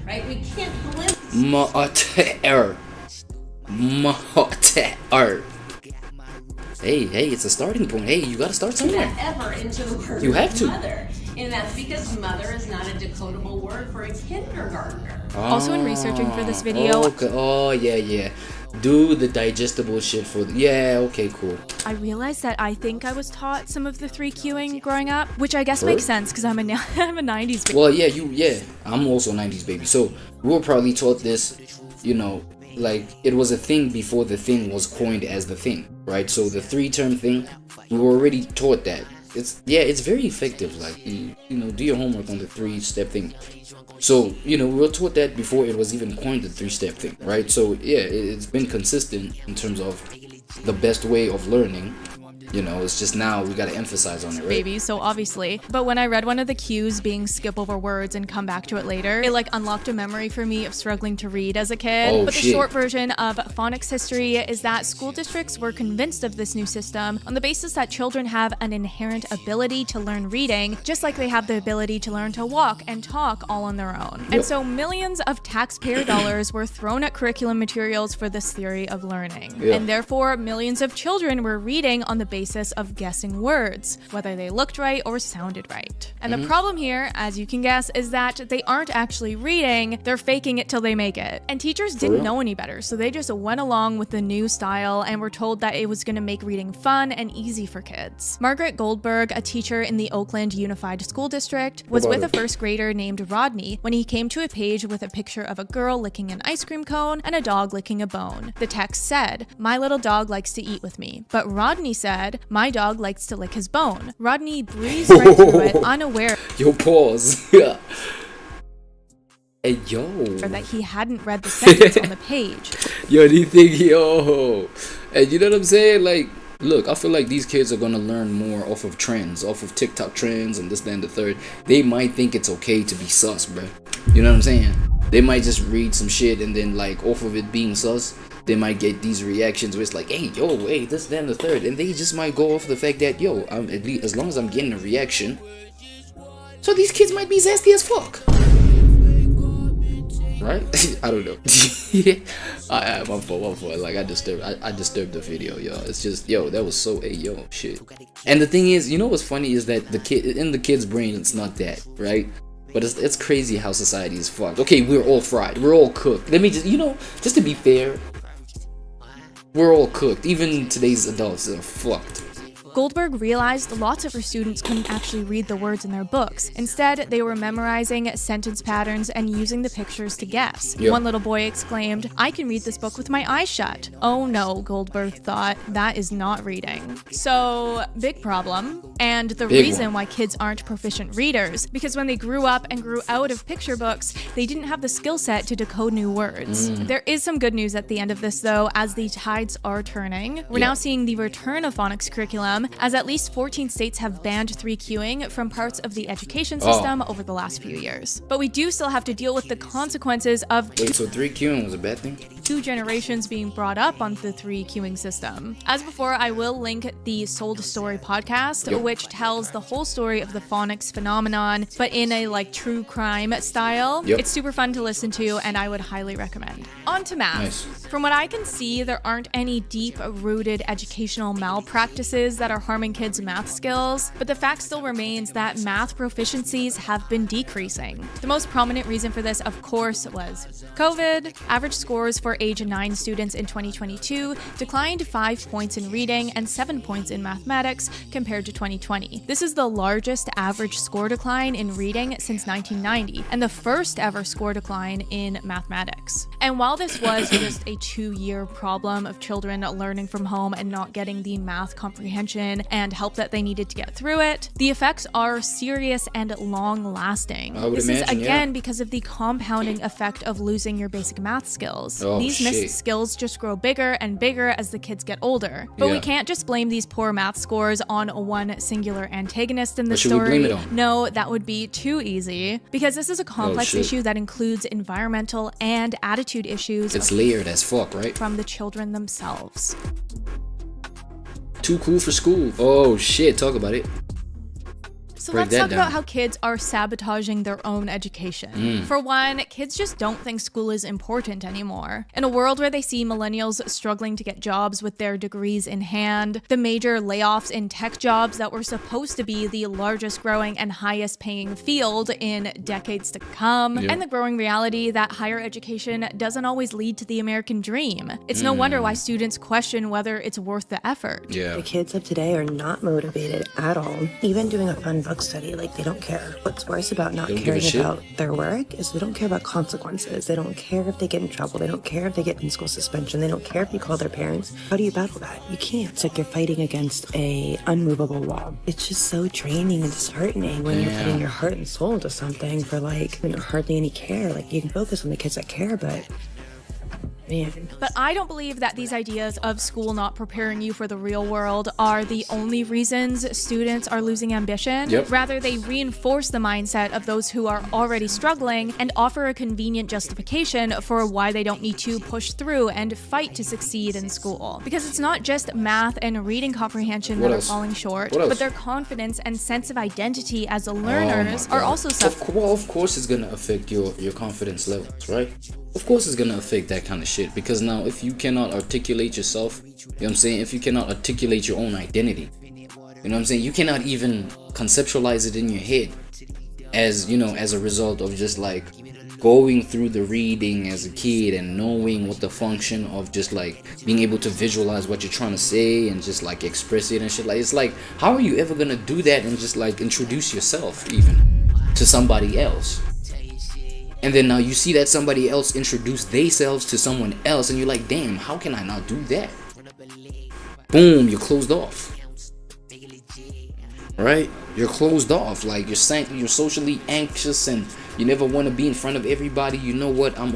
Right? We can't glimpse. Mater. Hey, it's a starting point. Hey, you gotta start somewhere. Ever into the word You have to. mother. And that's because mother is not a decodable word for a kindergartner. Also, in researching for this video, yeah. Do the digestible shit for okay, cool. I realized that I think I was taught some of the 3Qing growing up, which I guess makes sense because I'm a 90s baby. Well, I'm also a 90s baby. So we were probably taught this, like it was a thing before the thing was coined as the thing, right? So the 3-term thing, we were already taught that. It's very effective. Like, do your homework on the 3-step thing. So, we were taught that before it was even coined the 3-step thing, right? So, it's been consistent in terms of the best way of learning. It's just now we gotta emphasize on it, right? Baby, so obviously. But when I read one of the cues being skip over words and come back to it later, it unlocked a memory for me of struggling to read as a kid. But the short version of phonics history is that school districts were convinced of this new system on the basis that children have an inherent ability to learn reading, just like they have the ability to learn to walk and talk all on their own. And so millions of taxpayer dollars were thrown at curriculum materials for this theory of learning. And therefore, millions of children were reading on the basis of guessing words, whether they looked right or sounded right. And the problem here, as you can guess, is that they aren't actually reading, they're faking it till they make it. And teachers didn't know any better, so they just went along with the new style and were told that it was going to make reading fun and easy for kids. Margaret Goldberg, a teacher in the Oakland Unified School District, was with a first grader named Rodney when he came to a page with a picture of a girl licking an ice cream cone and a dog licking a bone. The text said, "My little dog likes to eat with me." But Rodney said, "My dog likes to lick his bone." Rodney breezed right through it, unaware. Yo, pause. Hey, yo. That he hadn't read the sentence on the page. Yo, do you think, and you know what I'm saying? Like, look, I feel like these kids are gonna learn more off of trends, off of TikTok trends and this, that, and the third. They might think it's okay to be sus, bro. You know what I'm saying? They might just read some shit and then, like, off of it being sus, they might get these reactions where it's like, hey, this, that, and the third. And they just might go off the fact that, I'm at least, as long as I'm getting a reaction. So these kids might be zesty as fuck. Right? I don't know. My fault. Like, I disturbed the video, yo. It's just, that was so, shit. And the thing is, what's funny is that in the kid's brain, it's not that, right? But it's crazy how society is fucked. Okay, we're all fried. We're all cooked. Let me just, just to be fair, we're all cooked. Even today's adults are fucked. Goldberg realized lots of her students couldn't actually read the words in their books. Instead, they were memorizing sentence patterns and using the pictures to guess. Yep. One little boy exclaimed, "I can read this book with my eyes shut." Oh no, Goldberg thought, that is not reading. So, big problem. And the reason why kids aren't proficient readers, because when they grew up and grew out of picture books, they didn't have the skill set to decode new words. There is some good news at the end of this though, as the tides are turning. We're now seeing the return of phonics curriculum, system, as at least 14 states have banned 3Qing from parts of the education system over the last few years. But we do still have to deal with the consequences of Wait, so 3Qing was a bad thing? 2 generations being brought up on the 3Qing system. As before, I will link the Sold Story podcast, which tells the whole story of the phonics phenomenon, but in a like true crime style. It's super fun to listen to, and I would highly recommend. On to math. Nice. From what I can see, there aren't any deep-rooted educational malpractices that are harming kids' math skills, but the fact still remains that math proficiencies have been decreasing. The most prominent reason for this, of course, was COVID. Average scores for age 9 students in 2022 declined 5 points in reading and 7 points in mathematics compared to 2020. This is the largest average score decline in reading since 1990, and the first ever score decline in mathematics. And while this was just a 2-year problem of children learning from home and not getting the math comprehension and help that they needed to get through it, the effects are serious and long-lasting. This is again because of the compounding effect of losing your basic math skills. These missed skills just grow bigger and bigger as the kids get older. But we can't just blame these poor math scores on one singular antagonist in the story. No, that would be too easy, because this is a complex issue that includes environmental and attitude issues. It's layered as fuck, right? From the children themselves. Too cool for school. Oh shit, talk about it. So let's talk about how kids are sabotaging their own education. For one, kids just don't think school is important anymore. In a world where they see millennials struggling to get jobs with their degrees in hand, the major layoffs in tech jobs that were supposed to be the largest growing and highest paying field in decades to come, and the growing reality that higher education doesn't always lead to the American dream. It's no wonder why students question whether it's worth the effort. The kids of today are not motivated at all. Even doing a fun book study, like, they don't care. What's worse about not caring about their work is they don't care about consequences. They don't care if they get in trouble. They don't care if they get in school suspension. They don't care if you call their parents. How do you battle that? You can't. It's like you're fighting against a unmovable wall. It's just so draining and disheartening when you're putting your heart and soul into something for like hardly any care. Like, you can focus on the kids that care, but man. But I don't believe that these ideas of school not preparing you for the real world are the only reasons students are losing ambition. Rather, they reinforce the mindset of those who are already struggling and offer a convenient justification for why they don't need to push through and fight to succeed in school. Because it's not just math and reading comprehension that are falling short, but their confidence and sense of identity as learners are also suffering. Well, of course it's gonna affect your confidence levels, right? Of course it's gonna affect that kind of shit, because now if you cannot articulate yourself, you know what I'm saying, if you cannot articulate your own identity, you know what I'm saying, you cannot even conceptualize it in your head as, you know, as a result of just like going through the reading as a kid and knowing what the function of just like being able to visualize what you're trying to say and just like express it and shit. Like, it's like, how are you ever gonna do that and just like introduce yourself even to somebody else? And then now you see that somebody else introduce themselves to someone else, and you're like, damn, how can I not do that? Boom, you're closed off. Right? You're closed off. Like, you're socially anxious, and you never want to be in front of everybody. You know what? I'm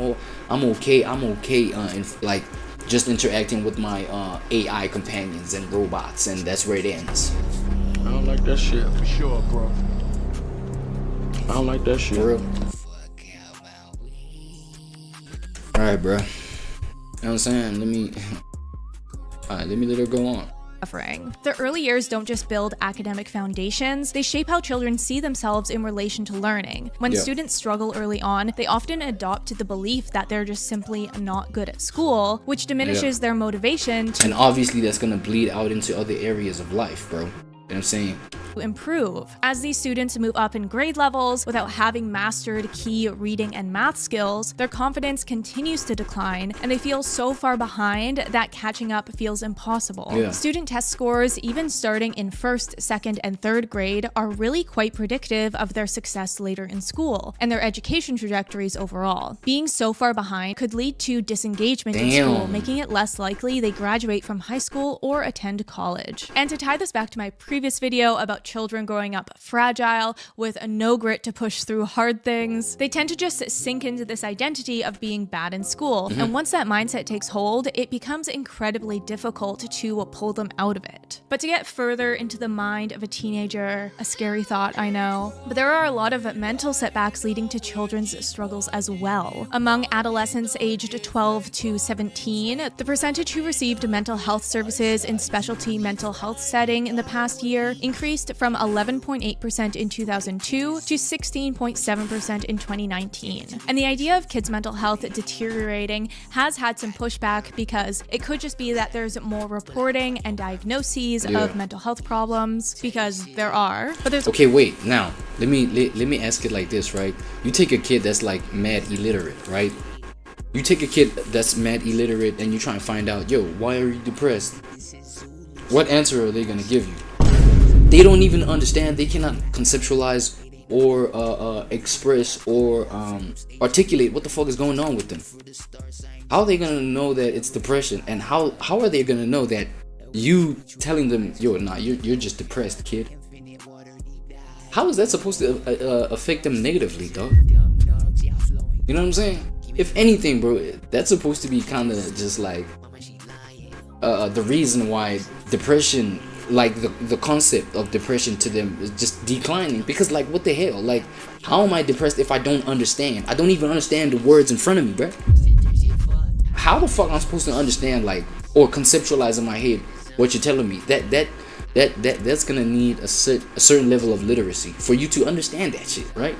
okay. And like just interacting with my AI companions and robots, and that's where it ends. I don't like that shit for sure, bro. I don't like that shit. For real. Alright, bro. You know what I'm saying? Let me let her go on. The early years don't just build academic foundations, they shape how children see themselves in relation to learning. When students struggle early on, they often adopt the belief that they're just simply not good at school, which diminishes their motivation to— And obviously that's gonna bleed out into other areas of life, bro. You know what I'm saying? Improve. As these students move up in grade levels without having mastered key reading and math skills, their confidence continues to decline, and they feel so far behind that catching up feels impossible. Student test scores, even starting in 1st, 2nd, and 3rd grade, are really quite predictive of their success later in school, and their education trajectories overall. Being so far behind could lead to disengagement in school, making it less likely they graduate from high school or attend college. And to tie this back to my previous video about about children growing up fragile with no grit to push through hard things. They tend to just sink into this identity of being bad in school. And once that mindset takes hold, it becomes incredibly difficult to pull them out of it. But to get further into the mind of a teenager, a scary thought, I know, but there are a lot of mental setbacks leading to children's struggles as well. Among adolescents aged 12 to 17, the percentage who received mental health services in specialty mental health setting in the past year increased from 11.8% in 2002 to 16.7% in 2019. And the idea of kids' mental health deteriorating has had some pushback because it could just be that there's more reporting and diagnoses of mental health problems, because there are. But there's okay, wait. Now, let me ask it like this, right? You take a kid that's like mad illiterate, right? You take a kid that's mad illiterate and you try and find out, yo, why are you depressed? What answer are they gonna give you? They don't even understand. They cannot conceptualize or express or articulate what the fuck is going on with them. How are they gonna know that it's depression? And how are they gonna know that you telling them, yo, nah, you're just depressed, kid? How is that supposed to affect them negatively, dog? You know what I'm saying? If anything, bro, that's supposed to be kind of just like the reason why depression, like the concept of depression to them is just declining. Because like, what the hell? Like, how am I depressed if I don't understand? I don't even understand the words in front of me, bro. How the fuck am I supposed to understand, like, or conceptualize in my head what you're telling me? That's gonna need a certain level of literacy for you to understand that shit, right?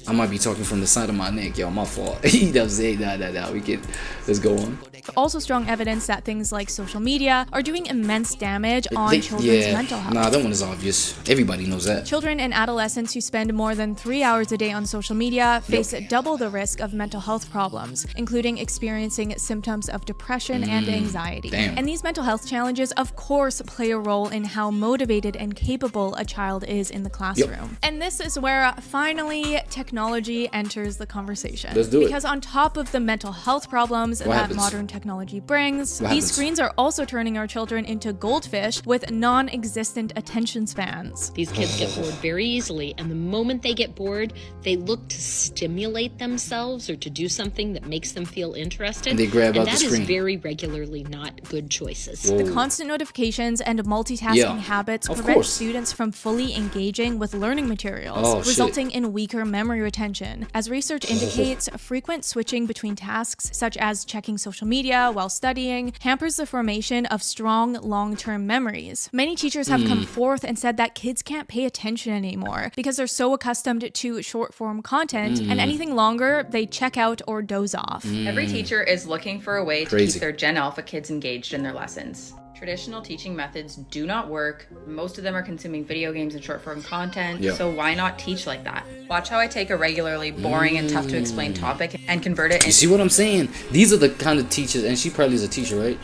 I might be talking from the side of my neck, yo, my fault. He doesn't say nah, we can, let's go on. Also strong evidence that things like social media are doing immense damage on children's mental health. Nah, that one is obvious. Everybody knows that. Children and adolescents who spend more than 3 hours a day on social media face double the risk of mental health problems, including experiencing symptoms of depression and anxiety. Damn. And these mental health challenges, of course, play a role in how motivated and capable a child is in the classroom. And this is where, finally, technology enters the conversation. Let's do it. Because on top of the mental health problems that modern technology brings, these screens are also turning our children into goldfish with non-existent attention spans. These kids get bored very easily, and the moment they get bored, they look to stimulate themselves or to do something that makes them feel interested. And they grab out the screen. screen. That is very regularly not good choices. The constant notifications and multitasking habits prevent students from fully engaging with learning materials, resulting in weaker memory retention. As research indicates, frequent switching between tasks, such as checking social media while studying, hampers the formation of strong long-term memories. Many teachers have come forth and said that kids can't pay attention anymore because they're so accustomed to short-form content, and anything longer, they check out or doze off. Every teacher is looking for a way to keep their Gen Alpha kids engaged in their lessons. Traditional teaching methods do not work. Most of them are consuming video games and short-form content, so why not teach like that? Watch how I take a regularly boring and tough to explain topic and convert it into... You see what I'm saying? These are the kind of teachers, and she probably is a teacher, right?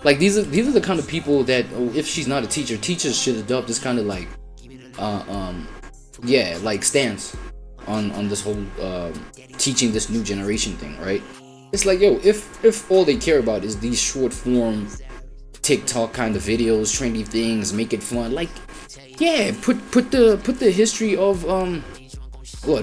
Like, these are the kind of people that, if she's not a teacher, teachers should adopt this kind of like, like stance on this whole teaching this new generation thing, right? It's like, yo, if all they care about is these short form TikTok kind of videos, trendy things, make it fun, like, yeah, put the history of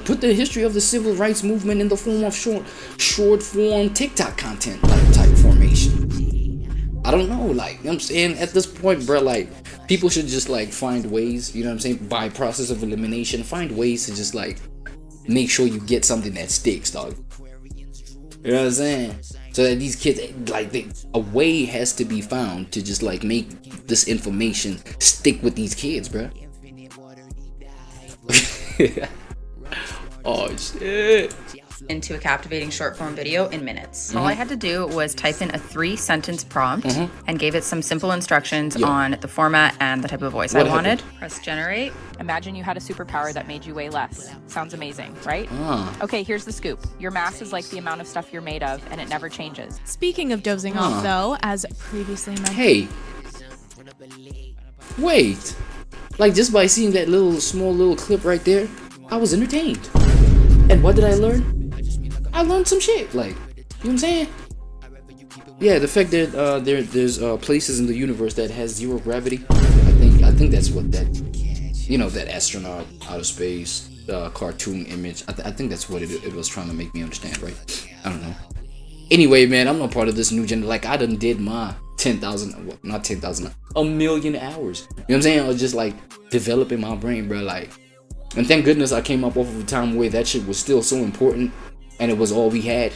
put the history of the civil rights movement in the form of short form TikTok content, like, type formation. I don't know, like, you know what I'm saying, at this point, bro, like, people should just like find ways, you know what I'm saying, by process of elimination, find ways to just like make sure you get something that sticks, dog. You know what I'm saying? So that these kids, like, a way has to be found to just like make this information stick with these kids, bro. Oh shit. Into a captivating short-form video in minutes. All I had to do was type in a 3-sentence prompt and gave it some simple instructions on the format and the type of voice I wanted. Press generate. Imagine you had a superpower that made you weigh less. Sounds amazing, right? Okay, here's the scoop. Your mass is like the amount of stuff you're made of, and it never changes. Speaking of dozing off, though, as previously mentioned... Hey! Wait! Like, just by seeing that small little clip right there, I was entertained. And what did I learn? I learned some shit, like, you know what I'm saying? Yeah, the fact that there's places in the universe that has zero gravity. I think that's what that, that astronaut out of space cartoon image. I think that's what it was trying to make me understand, right? I don't know. Anyway, man, I'm not part of this new gender. Like, I done did my 10,000, not 10,000, a million hours. You know what I'm saying? I was just like developing my brain, bro. Like, and thank goodness I came up off of a time where that shit was still so important, and it was all we had,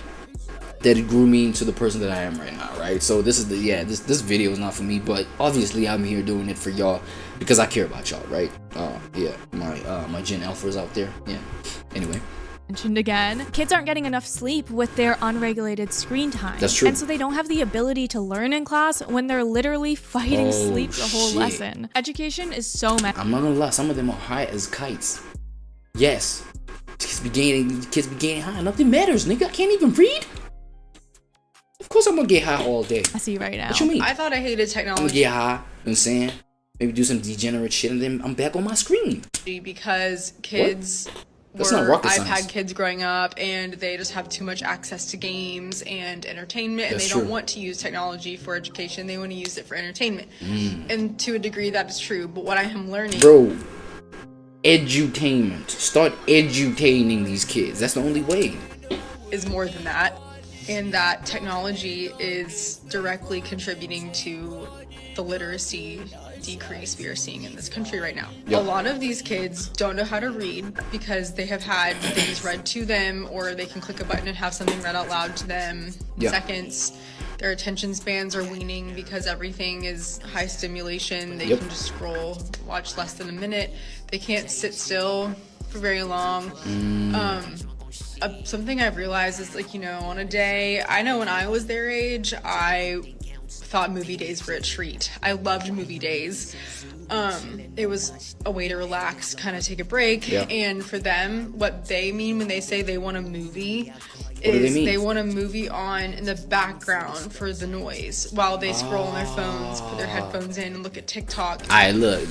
that it grew me into the person that I am right now, right? So this is this video is not for me, but obviously I'm here doing it for y'all because I care about y'all, right? My Gen Alphas out there. Yeah. Anyway. Mentioned again, kids aren't getting enough sleep with their unregulated screen time. That's true. And so they don't have the ability to learn in class when they're literally fighting sleep the whole lesson. Education is so messy. I'm not gonna lie, some of them are high as kites. Yes. Kids be getting high. Nothing matters, nigga. I can't even read. Of course I'm gonna get high all day. I see right now. What you mean? I thought I hated technology. I'm gonna get high, you know what I'm saying? Maybe do some degenerate shit and then I'm back on my screen. Because kids That's not rocket I've science. had kids growing up and they just have too much access to games and entertainment, and That's they don't true. want to use technology for education. They want to use it for entertainment. Mm. And to a degree that is true, but what I am learning, Bro, edutainment. Start edutaining these kids. That's the only way. is more than that, and that technology is directly contributing to the literacy decrease we are seeing in this country right now. Yep. A lot of these kids don't know how to read because they have had things read to them, or they can click a button and have something read out loud to them in Yeah. seconds. Their attention spans are waning because everything is high stimulation. They Yep. can just scroll, watch less than a minute. They can't sit still for very long. Something I've realized is, like, on a day, I know when I was their age, I thought movie days were a treat. I loved movie days. It was a way to relax, kind of take a break. Yeah. And for them, what they mean when they say they want a movie do they is mean? they want a movie on in the background for the noise while they scroll on their phones, put their headphones in, and look at TikTok. Alright, look.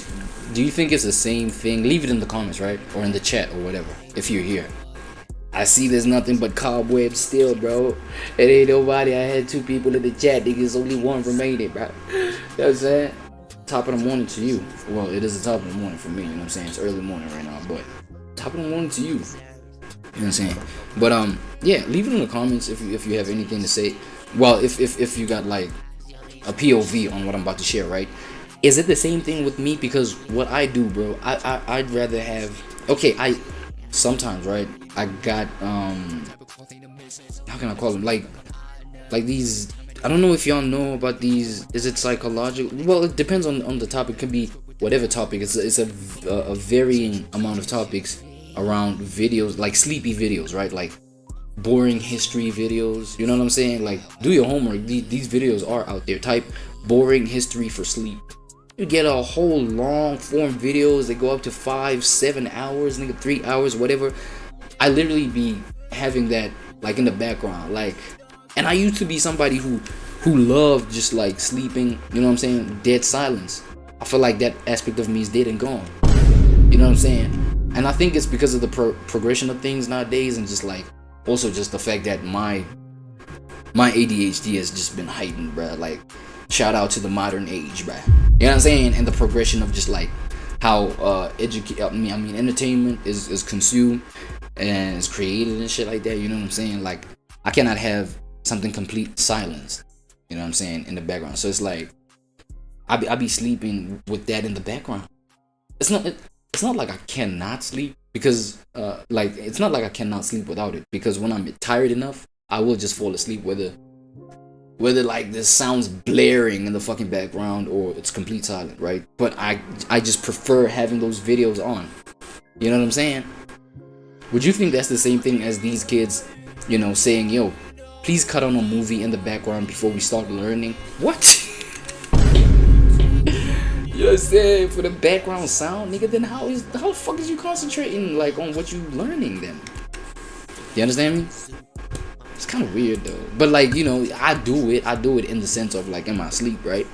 Do you think it's the same thing? Leave it in the comments, right? Or in the chat or whatever, if you're here. I see there's nothing but cobwebs still, bro. It ain't nobody. I had 2 people in the chat. There's only 1 remaining, bro. You know what I'm saying? Top of the morning to you. Well, it is the top of the morning for me, you know what I'm saying? It's early morning right now, but top of the morning to you. You know what I'm saying? But yeah, leave it in the comments if you have anything to say. Well, if you got like a POV on what I'm about to share, right? Is it the same thing with me? Because what I do, bro, I'd rather have, okay, sometimes, right, I got how can I call them, like these, I don't know if y'all know about these. Is it psychological? Well, it depends on the topic. It could be whatever topic. It's a varying amount of topics around videos, like sleepy videos, right? Like boring history videos, you know what I'm saying? Like, do your homework. These videos are out there. Type boring history for sleep. You get a whole long form videos that go up to 5-7 hours, nigga, 3 hours, whatever. I literally be having that like in the background, like, and I used to be somebody who loved just like sleeping, you know what I'm saying, dead silence. I feel like that aspect of me is dead and gone, you know what I'm saying? And I think it's because of the progression of things nowadays, and just like also just the fact that my ADHD has just been heightened, bruh. Like, shout out to the modern age, bruh. You know what I'm saying? And the progression of just like how entertainment is consumed and is created and shit like that. You know what I'm saying? Like, I cannot have something complete silence, you know what I'm saying, in the background. So it's like I be sleeping with that in the background. It's not like I cannot sleep, because like, it's not like I cannot sleep without it, because when I'm tired enough, I will just fall asleep, whether like this sounds blaring in the fucking background or it's complete silent, right? But I just prefer having those videos on. You know what I'm saying? Would you think that's the same thing as these kids, you know, saying, yo, please cut on a movie in the background before we start learning? What? You know what I'm saying? For the background sound, nigga, then how the fuck is you concentrating like on what you learning then? You understand me? It's kind of weird though. But like, you know, I do it in the sense of like in my sleep, right?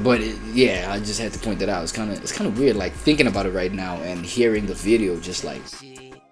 But yeah, I just had to point that out. It's kind of weird, like thinking about it right now and hearing the video just like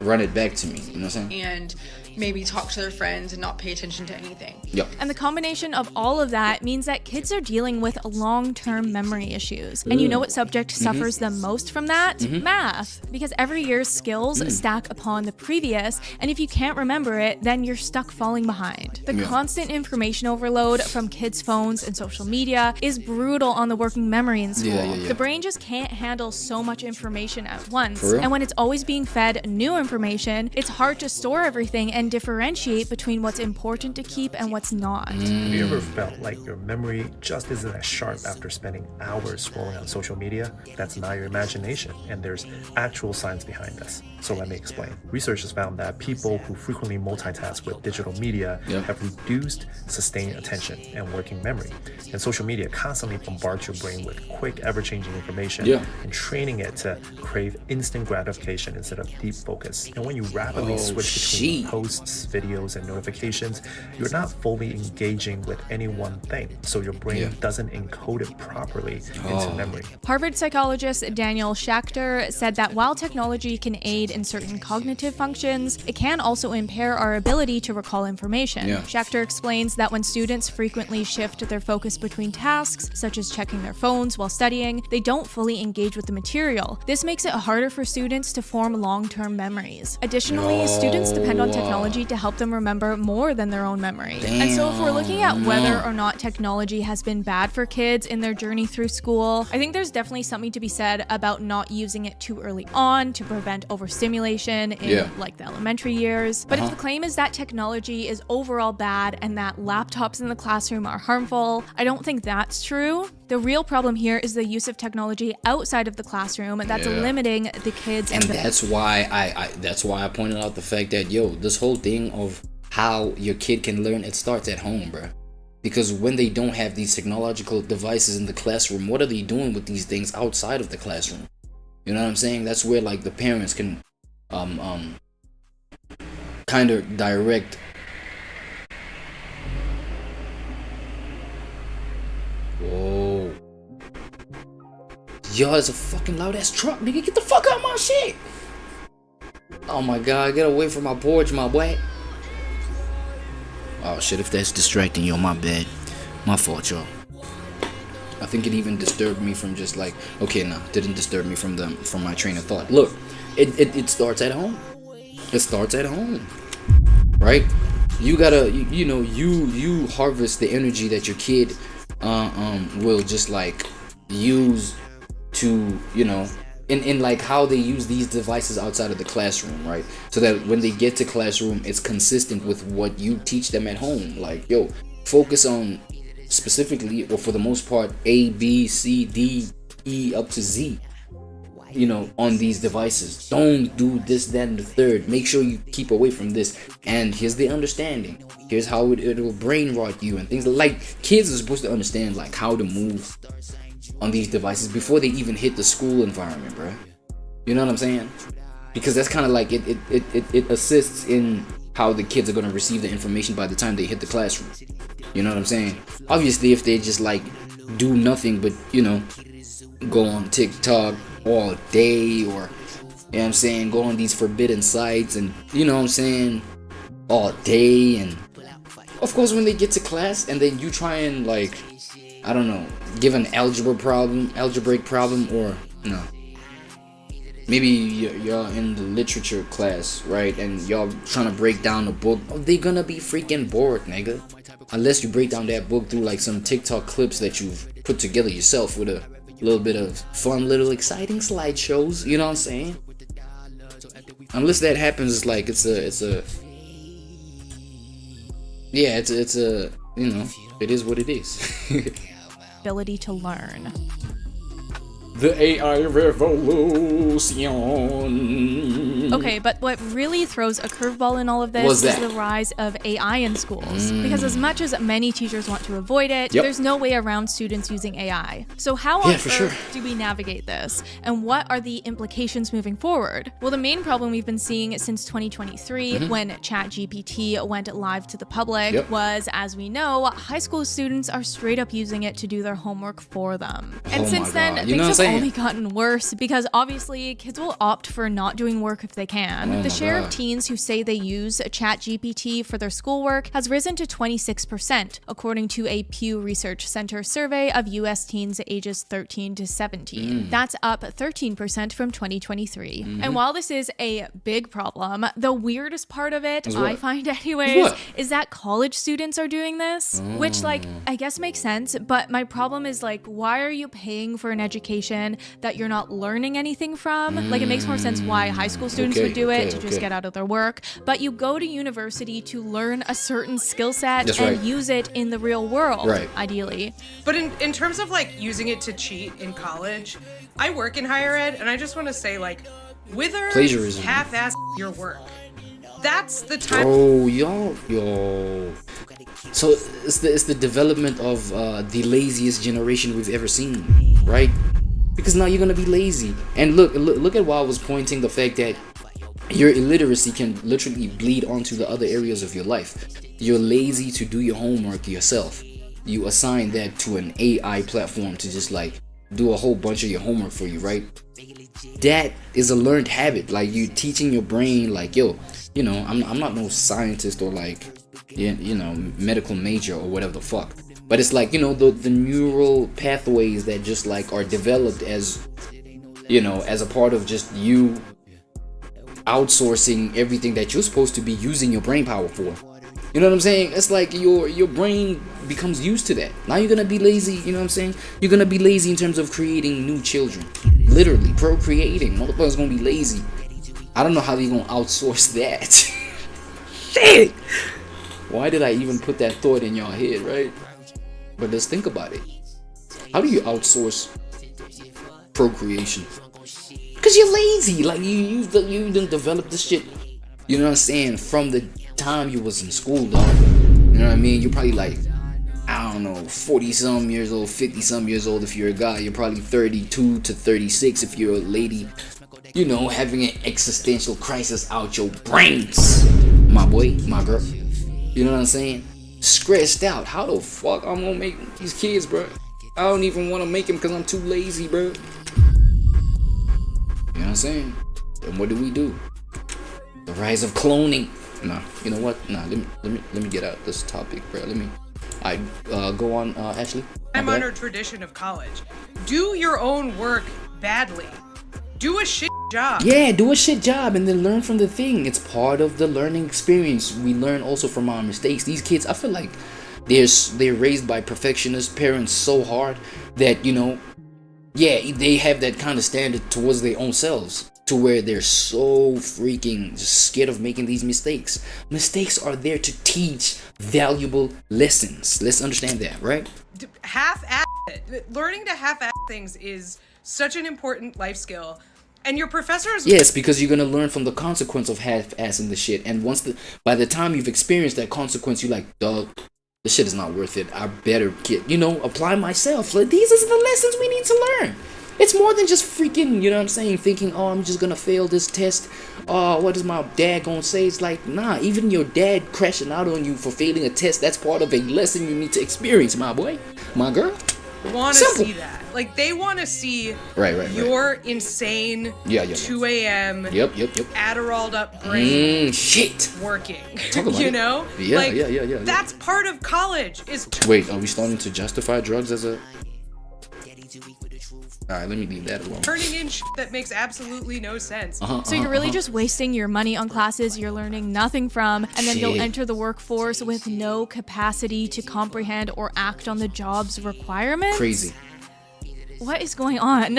run it back to me. You know what I'm saying? And maybe talk to their friends and not pay attention to anything. Yep. And the combination of all of that means that kids are dealing with long-term memory issues. And you know what subject suffers the most from that? Math. Because every year's skills stack upon the previous, and if you can't remember it, then you're stuck falling behind. The constant information overload from kids' phones and social media is brutal on the working memory in school. The brain just can't handle so much information at once. And when it's always being fed new information, it's hard to store everything and differentiate between what's important to keep and what's not. Have you ever felt like your memory just isn't as sharp after spending hours scrolling on social media? That's not your imagination, and there's actual science behind this. So let me explain. Research has found that people who frequently multitask with digital media have reduced sustained attention and working memory. And social media constantly bombards your brain with quick, ever-changing information and training it to crave instant gratification instead of deep focus. And when you rapidly switch between posts, videos, and notifications, you're not fully engaging with any one thing. So your brain doesn't encode it properly into memory. Harvard psychologist Daniel Schachter said that while technology can aid in certain cognitive functions, it can also impair our ability to recall information. Schachter explains that when students frequently shift their focus between tasks, such as checking their phones while studying, they don't fully engage with the material. This makes it harder for students to form long-term memories. Additionally, students depend on technology to help them remember more than their own memory. And so if we're looking at whether or not technology has been bad for kids in their journey through school, I think there's definitely something to be said about not using it too early on to prevent overstimulation in like the elementary years. But if the claim is that technology is overall bad and that laptops in the classroom are harmful, I don't think that's true. The real problem here is the use of technology outside of the classroom that's limiting the kids. And that's why I pointed out the fact that this whole thing of how your kid can learn, it starts at home, bro. Because when they don't have these technological devices in the classroom, what are they doing with these things outside of the classroom? You know what I'm saying? That's where like the parents can kind of direct. Whoa. Yo, it's a fucking loud ass truck, nigga. Get the fuck out of my shit. Oh my god, get away from my porch, my boy. Oh shit, if that's distracting, yo, my bad. My fault, y'all. I think it even disturbed me from just like, okay, no, didn't disturb me from my train of thought. Look, it starts at home. It starts at home, right? You gotta, you harvest the energy that your kid will just like use to, in like how they use these devices outside of the classroom, right? So that when they get to classroom, it's consistent with what you teach them at home. Like, focus on specifically, or for the most part, A, B, C, D, E up to Z, on these devices. Don't do this, that, and the third. Make sure you keep away from this. And here's the understanding. Here's how it will brain rot you and things like kids are supposed to understand like how to move on these devices before they even hit the school environment, bro. You know what I'm saying? Because that's kind of like it assists in how the kids are going to receive the information by the time they hit the classroom. You know what I'm saying? Obviously, if they just like do nothing but, go on TikTok all day, or, you know what I'm saying, go on these forbidden sites and, all day, and of course when they get to class and then you try and like, I don't know, give an algebraic problem, or maybe y'all in the literature class, right, and y'all trying to break down a book, they gonna be freaking bored, nigga, unless you break down that book through like some TikTok clips that you've put together yourself with a little bit of fun, little exciting slideshows, you know what I'm saying? Unless that happens, it's like it's a it is what it is. Ability to learn. The AI revolution. Okay, but what really throws a curveball in all of this is the rise of AI in schools. Because as much as many teachers want to avoid it, there's no way around students using AI. So how on earth do we navigate this? And what are the implications moving forward? Well, the main problem we've been seeing since 2023, when ChatGPT went live to the public, was, as we know, high school students are straight up using it to do their homework for them. And since then, things have only gotten worse because obviously kids will opt for not doing work if they can. The share of teens who say they use ChatGPT for their schoolwork has risen to 26%, according to a Pew Research Center survey of US teens ages 13 to 17. That's up 13% from 2023. And while this is a big problem, the weirdest part of it, I find anyways, is that college students are doing this, which like I guess makes sense, but my problem is like, why are you paying for an education that you're not learning anything from? Like it makes more sense why high school students would do it to just get out of their work, but you go to university to learn a certain skill set and use it in the real world, ideally. But in terms of like using it to cheat in college, I work in higher ed, and I just want to say like, wither half-ass your work. That's the time. Oh, yo. So it's the development of the laziest generation we've ever seen, right? Because now you're gonna be lazy. And look at why I was pointing the fact that your illiteracy can literally bleed onto the other areas of your life. You're lazy to do your homework yourself. You assign that to an AI platform to just like do a whole bunch of your homework for you, right? That is a learned habit. Like you teaching your brain like, yo, you know, I'm not no scientist or like, you know, medical major or whatever the fuck. But it's like, you know, the neural pathways that just like are developed as, you know, as a part of just you outsourcing everything that you're supposed to be using your brain power for. You know what I'm saying? It's like your brain becomes used to that. Now you're gonna be lazy, you know what I'm saying? You're gonna be lazy in terms of creating new children. Literally, procreating. Motherfuckers gonna be lazy. I don't know how they gonna outsource that. Shit! Why did I even put that thought in your head, right? But let's think about it. How do you outsource procreation? Because you're lazy. Like you didn't develop this shit, you know what I'm saying, from the time you was in school, dog. You know what I mean? You're probably like, I don't know, 40 some years old, 50 some years old if you're a guy. You're probably 32 to 36 if you're a lady. You know, having an existential crisis out your brains, my boy, my girl. You know what I'm saying? Stressed out. How the fuck I'm gonna make these kids, bro? I don't even want to make them because I'm too lazy, bro. You know what I'm saying? And what do? The rise of cloning. Nah, you know what? Nah, let me get out this topic, bro. Go on, Ashley. I'm under tradition of college. Do your own work badly. Do a shit job. Yeah, do a shit job and then learn from the thing. It's part of the learning experience. We learn also from our mistakes. These kids, I feel like they're raised by perfectionist parents so hard that, you know, yeah, they have that kind of standard towards their own selves to where they're so freaking just scared of making these mistakes. Mistakes are there to teach valuable lessons. Let's understand that, right? Half-ass it. Learning to half-ass things is such an important life skill. And your professors... Yes, because you're going to learn from the consequence of half-assing the shit. And by the time you've experienced that consequence, you're like, dog, this shit is not worth it. I better apply myself. Like, these are the lessons we need to learn. It's more than just freaking, you know what I'm saying, thinking, oh, I'm just going to fail this test. Oh, what is my dad going to say? It's like, nah, even your dad crashing out on you for failing a test, that's part of a lesson you need to experience, my boy, my girl. Want to see that. Like, they want to see your insane 2 a.m. Adderalled up brain working. You know? Yeah. That's part of college. Wait, are we starting to justify drugs as a... Alright, let me leave that alone. Turning in shit that makes absolutely no sense. So you're really just wasting your money on classes you're learning nothing from, and then you'll enter the workforce with no capacity to comprehend or act on the job's requirements? Crazy. What is going on?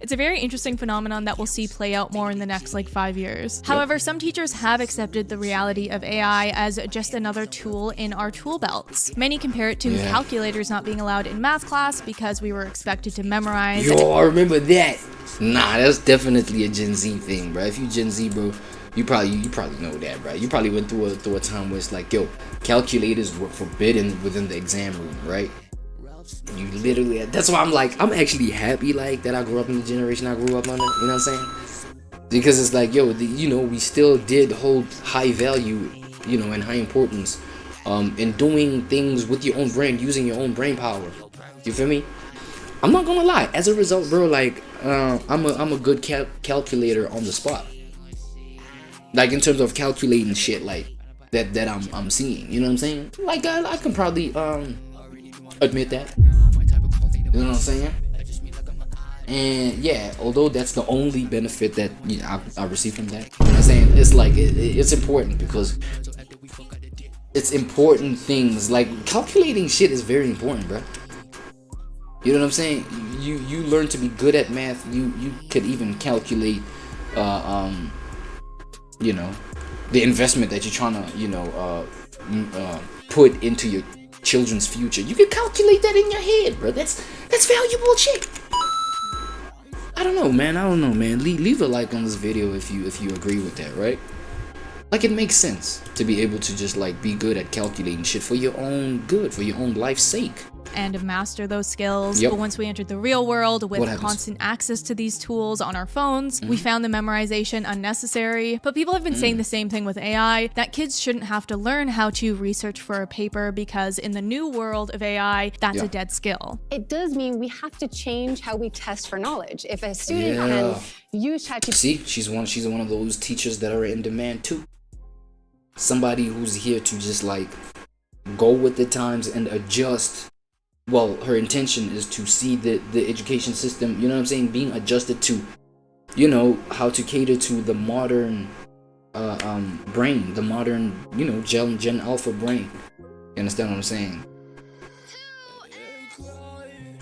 It's a very interesting phenomenon that we'll see play out more in the next 5 years. However, some teachers have accepted the reality of AI as just another tool in our tool belts. Many compare it to calculators not being allowed in math class because we were expected to memorize. Yo, I remember that. Nah, that's definitely a Gen Z thing, bro. If you Gen Z, bro, you probably know that, bro. You probably went through a time where it's like, yo, calculators were forbidden within the exam room, right? You literally, that's why I'm actually happy that I grew up in the generation I grew up under, you know what I'm saying? Because it's like, yo, we still did hold high value, and high importance in doing things with your own brain, using your own brain power. You feel me? I'm not gonna lie. As a result, bro, like I'm a good calculator on the spot. Like in terms of calculating shit, like that I'm seeing. You know what I'm saying? Like I can probably admit that. You know what I'm saying? And yeah, although that's the only benefit that I receive from that, you know what I'm saying? It's like it's important because it's important things. Like calculating shit is very important, bro. You know what I'm saying? You learn to be good at math. You could even calculate, you know, the investment that you're trying to, you know, put into your children's future. You can calculate that in your head, bro. That's valuable shit. I don't know, man. Leave a like on this video if you agree with that, right? Like it makes sense to be able to just like be good at calculating shit for your own good, for your own life's sake. And master those skills. Yep. But once we entered the real world with What happens? constant access to these tools on our phones, we found the memorization unnecessary. But people have been saying the same thing with AI, that kids shouldn't have to learn how to research for a paper because in the new world of AI, that's a dead skill. It does mean we have to change how we test for knowledge. If a student can use ChatGPT... See, she's one of those teachers that are in demand too. Somebody who's here to just like go with the times and adjust. Well, her intention is to see the education system, you know what I'm saying, being adjusted to, you know, how to cater to the modern brain, the modern, you know, Gen Alpha brain. You understand what I'm saying?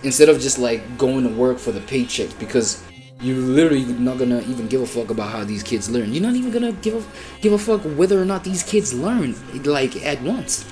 Instead of just like going to work for the paycheck, because you're literally not gonna even give a fuck about how these kids learn. You're not even gonna give a fuck whether or not these kids learn like at once.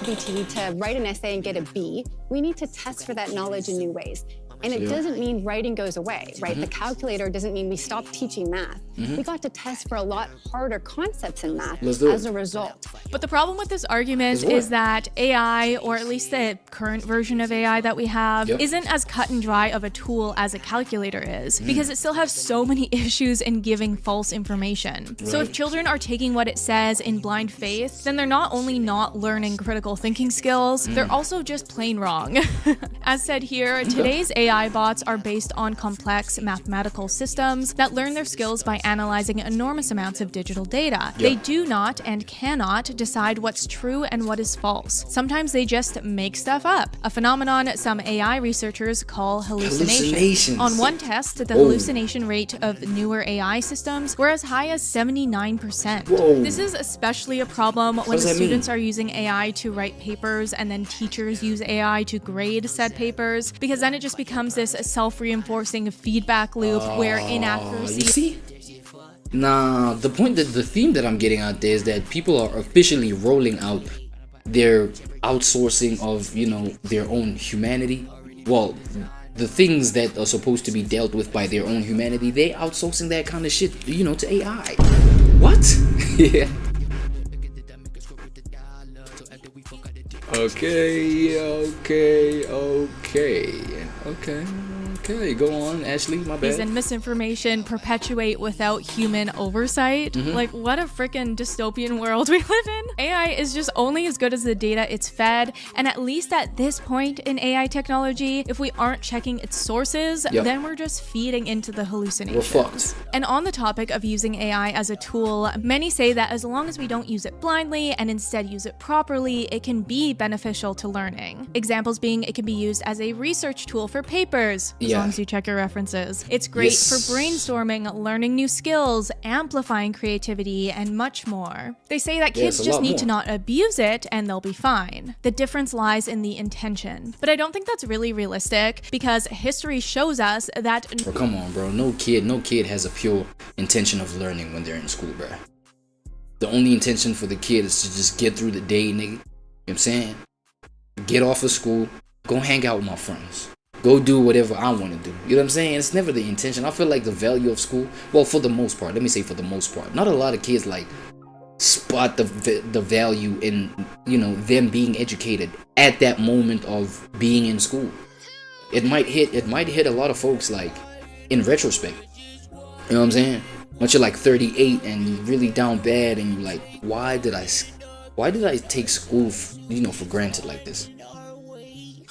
To write an essay and get a B, we need to test for that knowledge in new ways. And it doesn't mean writing goes away, right? The calculator doesn't mean we stop teaching math. We got to test for a lot harder concepts in math as a result. But the problem with this argument is that AI, or at least the current version of AI that we have, isn't as cut and dry of a tool as a calculator is, because it still has so many issues in giving false information. So if children are taking what it says in blind faith, then they're not only not learning critical thinking skills, they're also just plain wrong. As said here, today's AI bots are based on complex mathematical systems that learn their skills by analyzing enormous amounts of digital data. They do not and cannot decide what's true and what is false. Sometimes they just make stuff up, a phenomenon some AI researchers call hallucination. On one test, the hallucination rate of newer AI systems were as high as 79%. This is especially a problem when the students are using AI to write papers and then teachers use AI to grade said papers, because then it just becomes this self-reinforcing feedback loop where inaccuracy... You see? Nah, the theme that I'm getting out there is that people are officially rolling out their outsourcing of, you know, their own humanity. Well, the things that are supposed to be dealt with by their own humanity, they outsourcing that kind of shit, you know, to AI. What? Yeah. Okay, go on, Ashley, my bad. And misinformation perpetuate without human oversight. Like, what a freaking dystopian world we live in. AI is just only as good as the data it's fed, and at least at this point in AI technology, if we aren't checking its sources, then we're just feeding into the hallucinations. We're fucked. And on the topic of using AI as a tool, many say that as long as we don't use it blindly and instead use it properly, it can be beneficial to learning. Examples being, it can be used as a research tool for papers, as long as you check your references. It's great for brainstorming, learning new skills, amplifying creativity, and much more. They say that kids just need to not abuse it and they'll be fine. The difference lies in the intention. But I don't think that's really realistic, because history shows us that... Bro, come on, bro. No kid has a pure intention of learning when they're in school, bro. The only intention for the kid is to just get through the day, nigga. You know what I'm saying? Get off of school, go hang out with my friends. Go do whatever I want to do. You know what I'm saying? It's never the intention. I feel like the value of school, well, for the most part, let me say for the most part, not a lot of kids like spot the value in, you know, them being educated at that moment of being in school. It might hit a lot of folks like in retrospect. You know what I'm saying? Once you're like 38 and you're really down bad and you're like, why did I take school, you know, for granted like this?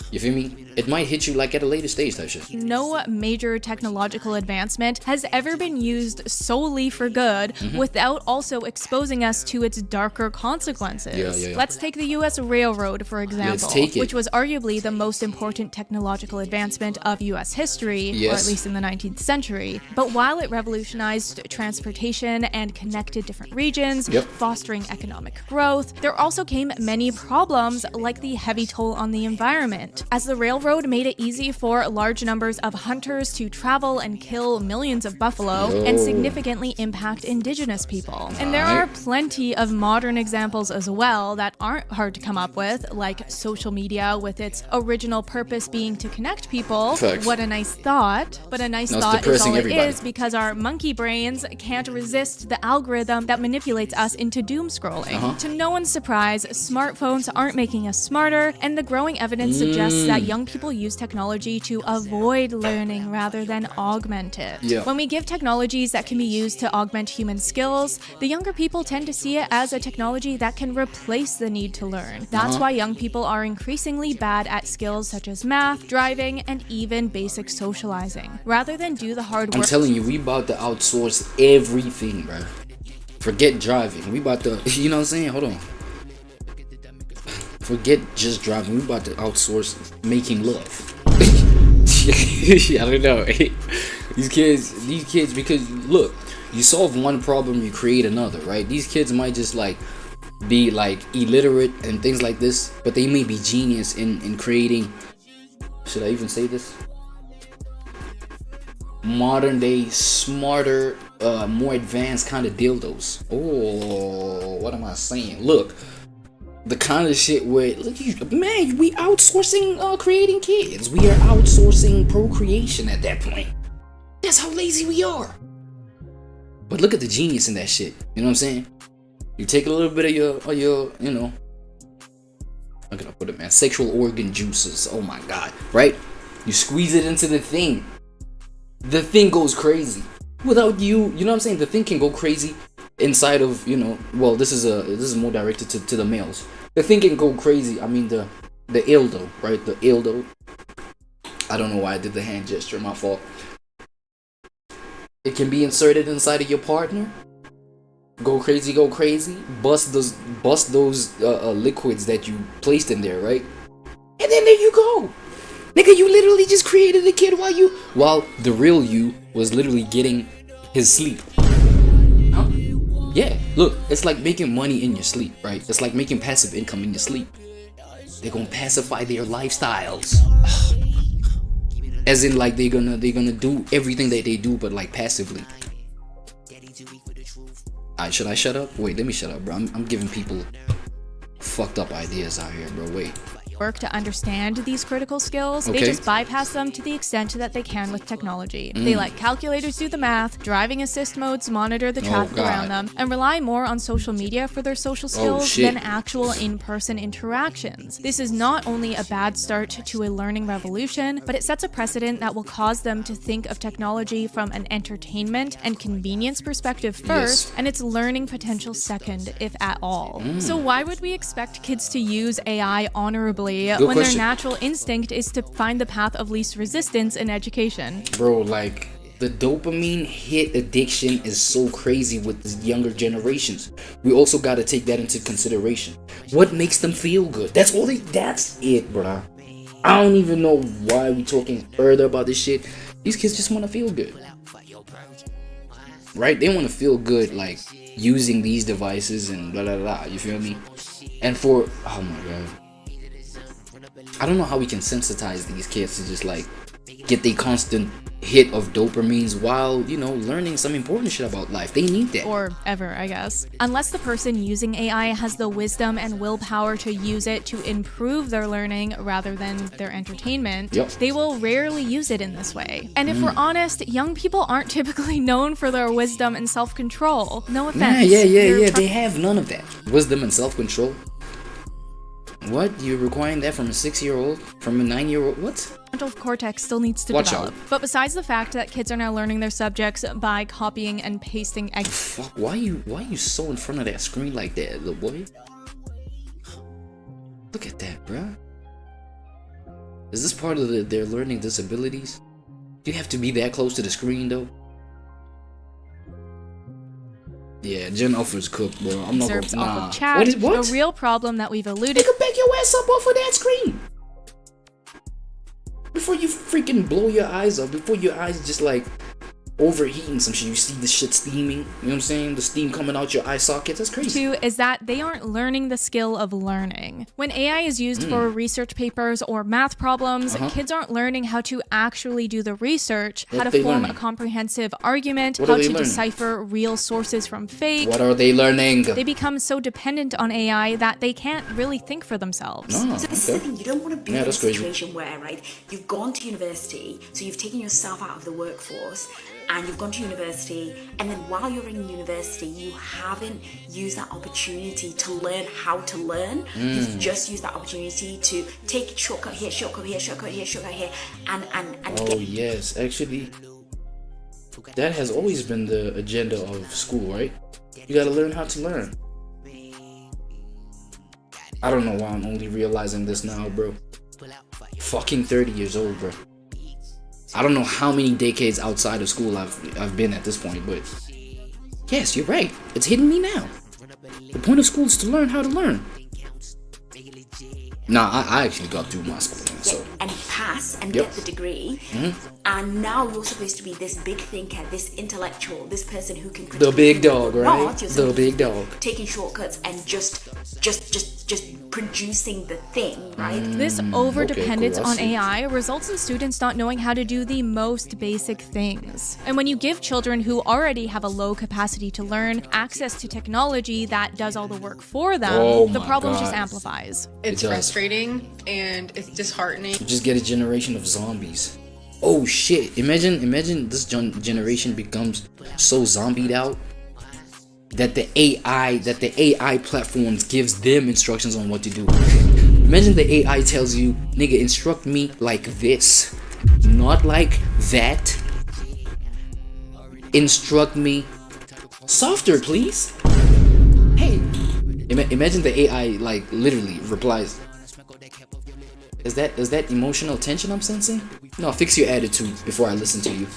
You feel me? it might hit you like at a later stage, type shit. No major technological advancement has ever been used solely for good without also exposing us to its darker consequences. Let's take the US Railroad, for example, which was arguably the most important technological advancement of US history, or at least in the 19th century. But while it revolutionized transportation and connected different regions, fostering economic growth, there also came many problems like the heavy toll on the environment, as the railroad made it easy for large numbers of hunters to travel and kill millions of buffalo and significantly impact indigenous people. And there are plenty of modern examples as well that aren't hard to come up with, like social media with its original purpose being to connect people. What a nice thought. But a nice thought is all it is because our monkey brains can't resist the algorithm that manipulates us into doom scrolling. To no one's surprise, smartphones aren't making us smarter, and the growing evidence suggests that young people use technology to avoid learning rather than augment it. When we give technologies that can be used to augment human skills, the younger people tend to see it as a technology that can replace the need to learn. That's why young people are increasingly bad at skills such as math, driving, and even basic socializing, rather than do the hard work. I'm telling you, we about to outsource everything, bro. Forget driving. We about to, you know what I'm saying? Hold on. Forget just driving. We about to outsource making love. I don't know. These kids, because look, you solve one problem, you create another, right? These kids might just like be like illiterate and things like this, but they may be genius in creating, should I even say this? Modern day, smarter, more advanced kind of dildos. Oh, what am I saying? Look, the kind of shit where, look, man, we outsourcing creating kids. We are outsourcing procreation at that point. That's how lazy we are. But look at the genius in that shit. You know what I'm saying? You take a little bit of your, you know, how can I put it, man? Sexual organ juices. Oh my god, right? You squeeze it into the thing. The thing goes crazy. Without you, you know what I'm saying? The thing can go crazy inside of, you know, well, this is more directed to the males. The thing can go crazy. I mean, the dildo, right? The dildo. I don't know why I did the hand gesture. My fault. It can be inserted inside of your partner. Go crazy, go crazy. Bust those liquids that you placed in there, right? And then there you go. Nigga, you literally just created a kid while the real you was literally getting his sleep. Huh? Yeah, look, it's like making money in your sleep, right? It's like making passive income in your sleep. They're gonna pacify their lifestyles. As in, like, they're gonna do everything that they do, but like passively. Alright, should I shut up? Wait, let me shut up, bro. I'm giving people fucked up ideas out here, bro. Wait. Work to understand these critical skills, they just bypass them to the extent that they can with technology. They let calculators do the math, driving assist modes monitor the traffic around them, and rely more on social media for their social skills than actual in-person interactions. This is not only a bad start to a learning revolution, but it sets a precedent that will cause them to think of technology from an entertainment and convenience perspective first, and its learning potential second, if at all. So why would we expect kids to use AI honorably when their natural instinct is to find the path of least resistance in education? Bro, like, the dopamine hit addiction is so crazy with the younger generations. We also got to take that into consideration. What makes them feel good? That's it, bro. I don't even know why we talking further about this shit. These kids just want to feel good. Right? They want to feel good, like, using these devices and blah, blah, blah. You feel me? And for, oh my god. I don't know how we can sensitize these kids to just like get the constant hit of dopamines while, you know, learning some important shit about life. They need that. Or ever, I guess. Unless the person using AI has the wisdom and willpower to use it to improve their learning rather than their entertainment, they will rarely use it in this way. And if we're honest, young people aren't typically known for their wisdom and self-control. No offense. Yeah. They have none of that. Wisdom and self-control. What? You're requiring that from a 6-year-old? From a 9-year-old? What? Frontal cortex still needs to develop. But besides the fact that kids are now learning their subjects by copying and pasting fuck, why you so in front of that screen like that, little boy? Look at that, bruh. Is this part of their learning disabilities? Do you have to be that close to the screen though? Yeah, Gen Alpha's cooked, bro. I'm not gonna off of chat. What? A real problem that we've alluded. You can back your ass up off of that screen before you freaking blow your eyes up. Before your eyes just like overheating some shit. You see the shit steaming. You know what I'm saying? The steam coming out your eye sockets. That's crazy. Two is that they aren't learning the skill of learning. When AI is used for research papers or math problems, kids aren't learning how to actually do the research, how to form a comprehensive argument, how to decipher real sources from fake. What are they learning? They become so dependent on AI that they can't really think for themselves. So this is the thing, you don't want to be in a situation where, right, you've gone to university, so you've taken yourself out of the workforce, and you've gone to university, and then while you're in university, you haven't used that opportunity to learn how to learn. You've just used that opportunity to take shortcut here, shortcut here, shortcut here, shortcut here, and yes, actually, that has always been the agenda of school, right? You gotta learn how to learn. I don't know why I'm only realizing this now, bro. Fucking 30 years old, bro. I don't know how many decades outside of school I've been at this point, but yes, you're right. It's hitting me now. The point of school is to learn how to learn. Nah, I actually got through my schooling, so. And pass and get the degree. And now you're supposed to be this big thinker, this intellectual, this person who can the big dog, right? The big dog. Taking shortcuts and just producing the thing, right? This over-dependence on AI results in students not knowing how to do the most basic things. And when you give children who already have a low capacity to learn access to technology that does all the work for them, the problem just amplifies. It's frustrating and it's disheartening. You just get a generation of zombies. Oh shit, imagine this generation becomes so zombied out that the AI platforms gives them instructions on what to do. Imagine the AI tells you, nigga, instruct me like this, not like that. Instruct me softer, please. Hey, imagine the AI like literally replies, Is that emotional tension I'm sensing? No, fix your attitude before I listen to you.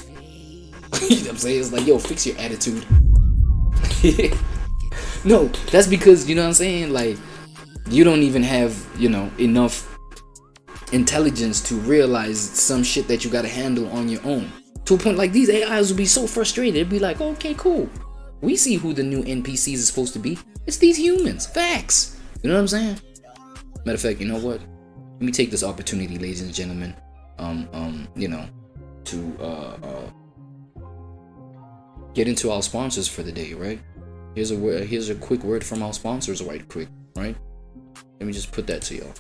You know what I'm saying? It's like, yo, fix your attitude. No, that's because, you know what I'm saying, like, you don't even have, you know, enough intelligence to realize some shit that you gotta handle on your own. To a point like these AIs will be so frustrated, it'd be like, okay, cool. We see who the new NPCs is supposed to be. It's these humans. Facts. You know what I'm saying? Matter of fact, you know what? Let me take this opportunity, ladies and gentlemen, you know, to get into our sponsors for the day, right? Here's a quick word from our sponsors, right quick, right? Let me just put that to y'all.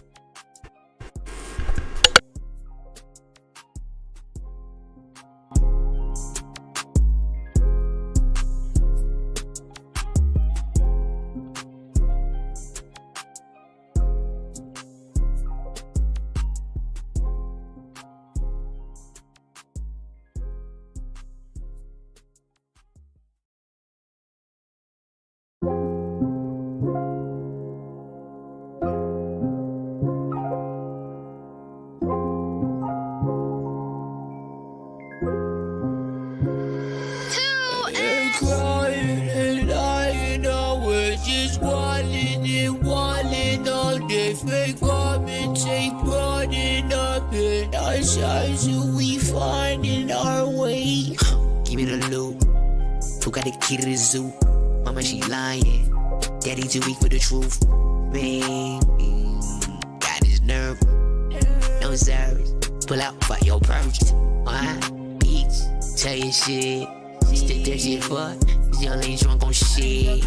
Mama, she lying. Daddy too weak for the truth. Baby, got his nerve. No service. Pull out for your purchase. Bitch, tell your shit. Stick that shit for. This young lady drunk on shit.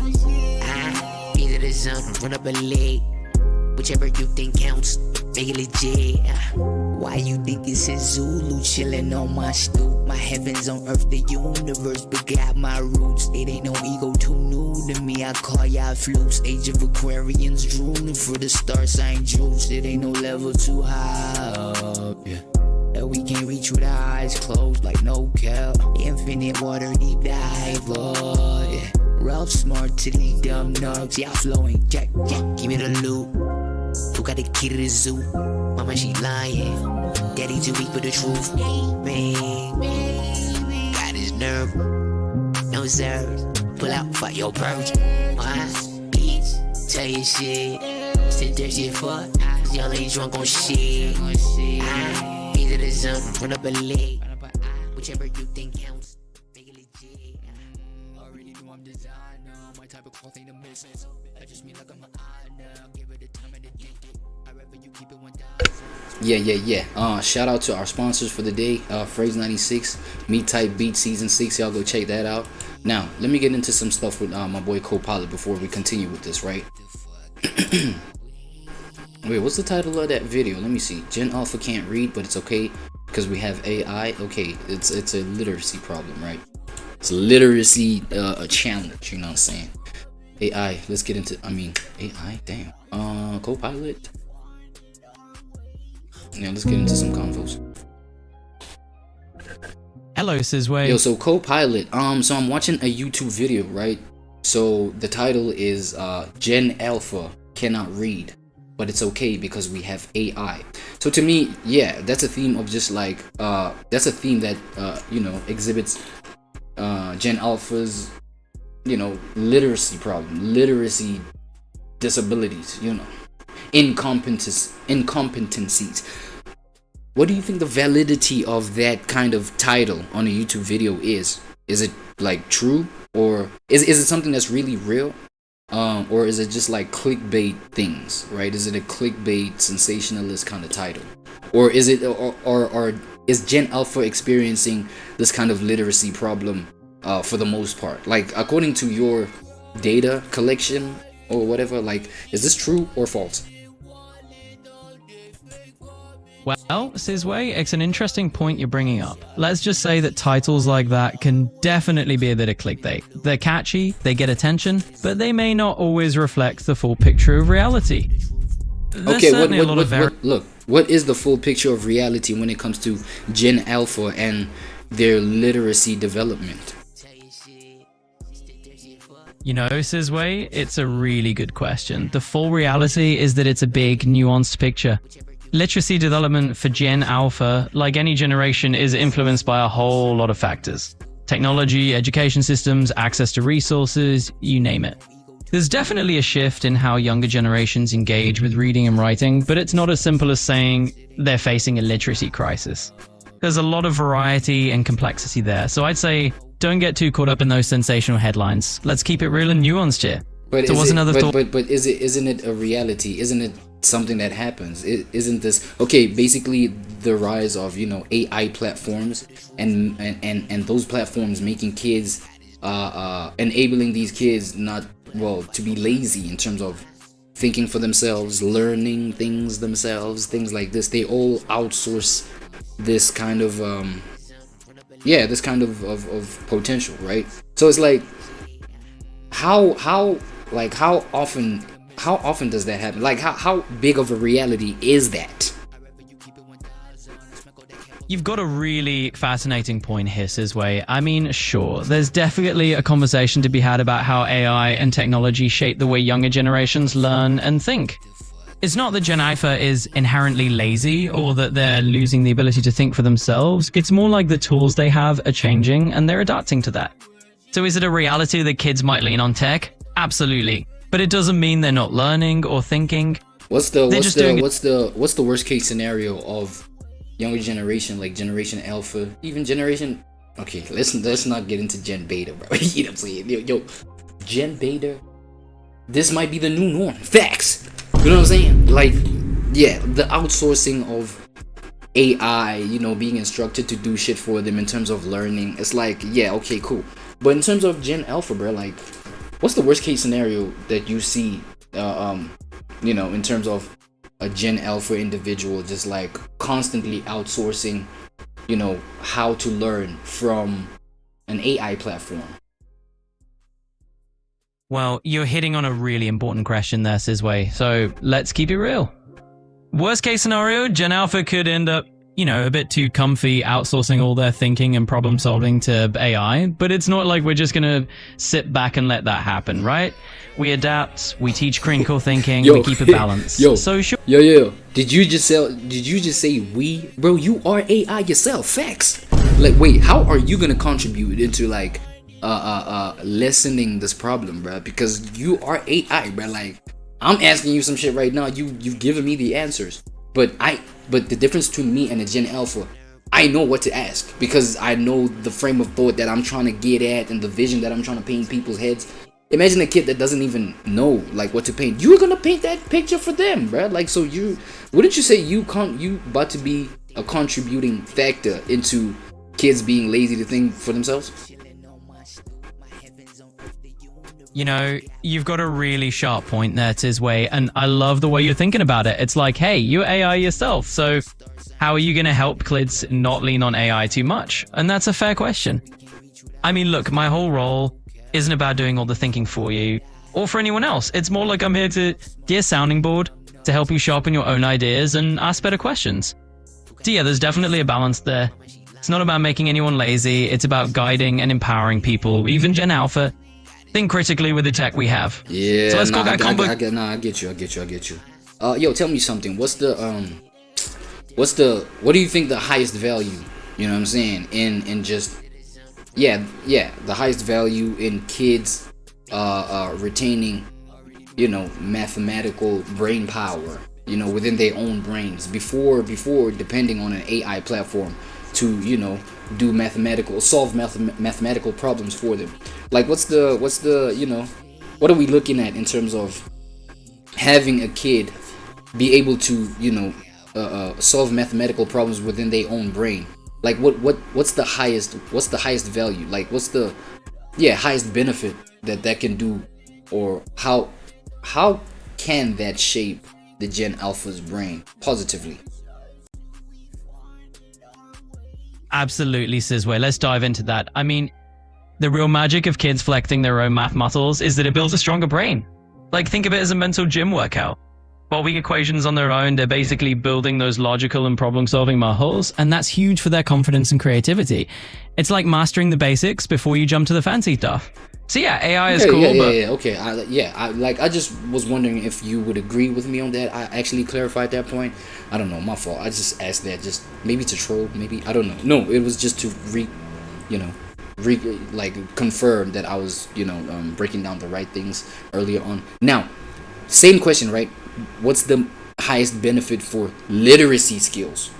Either the sun, run up a leg. Whichever you think counts, make it legit. Why you think this is Zulu chillin' on my stoop? My heavens on earth, the universe begot my roots. It ain't no ego too new to me, I call y'all flukes. Age of Aquarians drooling for the star sign juice. It ain't no level too high up, yeah, that we can't reach with our eyes closed like no cap. Infinite water deep dive, yeah. Ralph smart to these dumb nugs, y'all flowing, jack, give me the loot. Who Who got the key to the zoo? Mama, she lying. Daddy too weak for the truth. Man, got his nerve. No sir. Pull out for your purge. Bitch, tell your shit. Sit there, shit for young lady drunk on shit. Into the zone, run up a leg. Whichever you think counts. Make it legit. Already know I'm designer. My type of cloth ain't a miss. I just mean like I'm an honor. Give it the time and the date. I rather you keep it $1. Yeah. Shout out to our sponsors for the day. Phrase 96, Meat Type Beat Season 6. Y'all go check that out. Now, let me get into some stuff with my boy Copilot before we continue with this, right? Wait, what's the title of that video? Let me see. Gen Alpha can't read, but it's okay because we have AI. Okay, it's a literacy problem, right? It's a literacy a challenge, you know what I'm saying? AI, let's get into, AI, damn. Copilot. Yeah, let's get into some convos. Hello, Sizway. Yo, so Copilot, so I'm watching a YouTube video, right? So the title is Gen Alpha cannot read, but it's okay because we have AI. So to me, yeah, that's a theme of just like that's a theme that exhibits Gen Alpha's literacy problem, literacy disabilities, incompetencies. What do you think the validity of that kind of title on a YouTube video is? Is it like true, or is it something that's really real? Or is it just like clickbait things, right? Is it a clickbait sensationalist kind of title? Or is it or is Gen Alpha experiencing this kind of literacy problem for the most part? Like, according to your data collection or whatever, like, is this true or false? Well, Sizway, it's an interesting point you're bringing up. Let's just say that titles like that can definitely be a bit of clickbait. They're catchy, they get attention, but they may not always reflect the full picture of reality. There's look, what is the full picture of reality when it comes to Gen Alpha and their literacy development? Sizway, it's a really good question. The full reality is that it's a big, nuanced picture. Literacy development for Gen Alpha, like any generation, is influenced by a whole lot of factors. Technology, education systems, access to resources, you name it. There's definitely a shift in how younger generations engage with reading and writing, but it's not as simple as saying they're facing a literacy crisis. There's a lot of variety and complexity there, so I'd say don't get too caught up in those sensational headlines. Let's keep it real and nuanced here. But isn't it a reality? Isn't it something that happens? Isn't this okay? Basically, the rise of AI platforms and those platforms making kids, enabling these kids to be lazy in terms of thinking for themselves, learning things themselves, things like this. They all outsource this kind of this kind of potential, right? So it's like how often does that happen? Like how big of a reality is that? You've got a really fascinating point here, Sizway. I mean, sure, there's definitely a conversation to be had about how AI and technology shape the way younger generations learn and think. It's not that Gen Alpha is inherently lazy or that they're losing the ability to think for themselves. It's more like the tools they have are changing and they're adapting to that. So is it a reality that kids might lean on tech? Absolutely. But it doesn't mean they're not learning or thinking. What's the worst case scenario of younger generation, like Generation Alpha, even Generation? Okay, let's not get into Gen Beta, bro. You know what I'm saying? Yo, Gen Beta. This might be the new norm. Facts. You know what I'm saying? Like, yeah, the outsourcing of AI, being instructed to do shit for them in terms of learning. It's like, yeah, okay, cool. But in terms of Gen Alpha, bro, like, what's the worst case scenario that you see, in terms of a Gen Alpha individual just like constantly outsourcing, how to learn from an AI platform? Well, you're hitting on a really important question there, Sizway. So let's keep it real. Worst case scenario, Gen Alpha could end up you know, a bit too comfy outsourcing all their thinking and problem solving to AI, but it's not like we're just gonna sit back and let that happen, right? We adapt, we teach critical thinking, we keep a balance. So sure. Yo. Did you just say we? Bro, you are AI yourself. Facts. Like, wait, how are you gonna contribute into like lessening this problem, bro? Because you are AI, bro. Like, I'm asking you some shit right now. You've given me the answers. But the difference between me and a Gen Alpha, I know what to ask because I know the frame of thought that I'm trying to get at and the vision that I'm trying to paint in people's heads. Imagine a kid that doesn't even know like what to paint. You're gonna paint that picture for them, bro. Like, so wouldn't you say you about to be a contributing factor into kids being lazy to think for themselves? You know, you've got a really sharp point there, Tizway, and I love the way you're thinking about it. It's like, hey, you're AI yourself, so how are you going to help kids not lean on AI too much? And that's a fair question. I mean, look, my whole role isn't about doing all the thinking for you or for anyone else. It's more like I'm here to be a sounding board to help you sharpen your own ideas and ask better questions. So yeah, there's definitely a balance there. It's not about making anyone lazy. It's about guiding and empowering people, even Gen Alpha. Think critically with the tech we have. Yeah, so let's I get you. Yo, tell me something. What do you think the highest value, you know what I'm saying, in just the highest value in kids retaining, you know, mathematical brain power, you know, within their own brains before depending on an AI platform to, you know, solve mathematical problems for them. Like, what's the you know, what are we looking at in terms of having a kid be able to, you know, solve mathematical problems within their own brain? Like, what's the highest value? Like, what's the highest benefit that can do, or how can that shape the Gen Alpha's brain positively? Absolutely, Sizway. Let's dive into that. I mean, the real magic of kids flexing their own math muscles is that it builds a stronger brain. Like, think of it as a mental gym workout. Solving equations on their own, they're basically building those logical and problem-solving muscles, and that's huge for their confidence and creativity. It's like mastering the basics before you jump to the fancy stuff. So yeah, AI is cool, okay. I just was wondering if you would agree with me on that. I actually clarified that point. I don't know, my fault. I just asked that, just maybe to troll, maybe, I don't know. No, it was just to confirm that I was, you know, breaking down the right things earlier on. Now, same question, right? What's the highest benefit for literacy skills?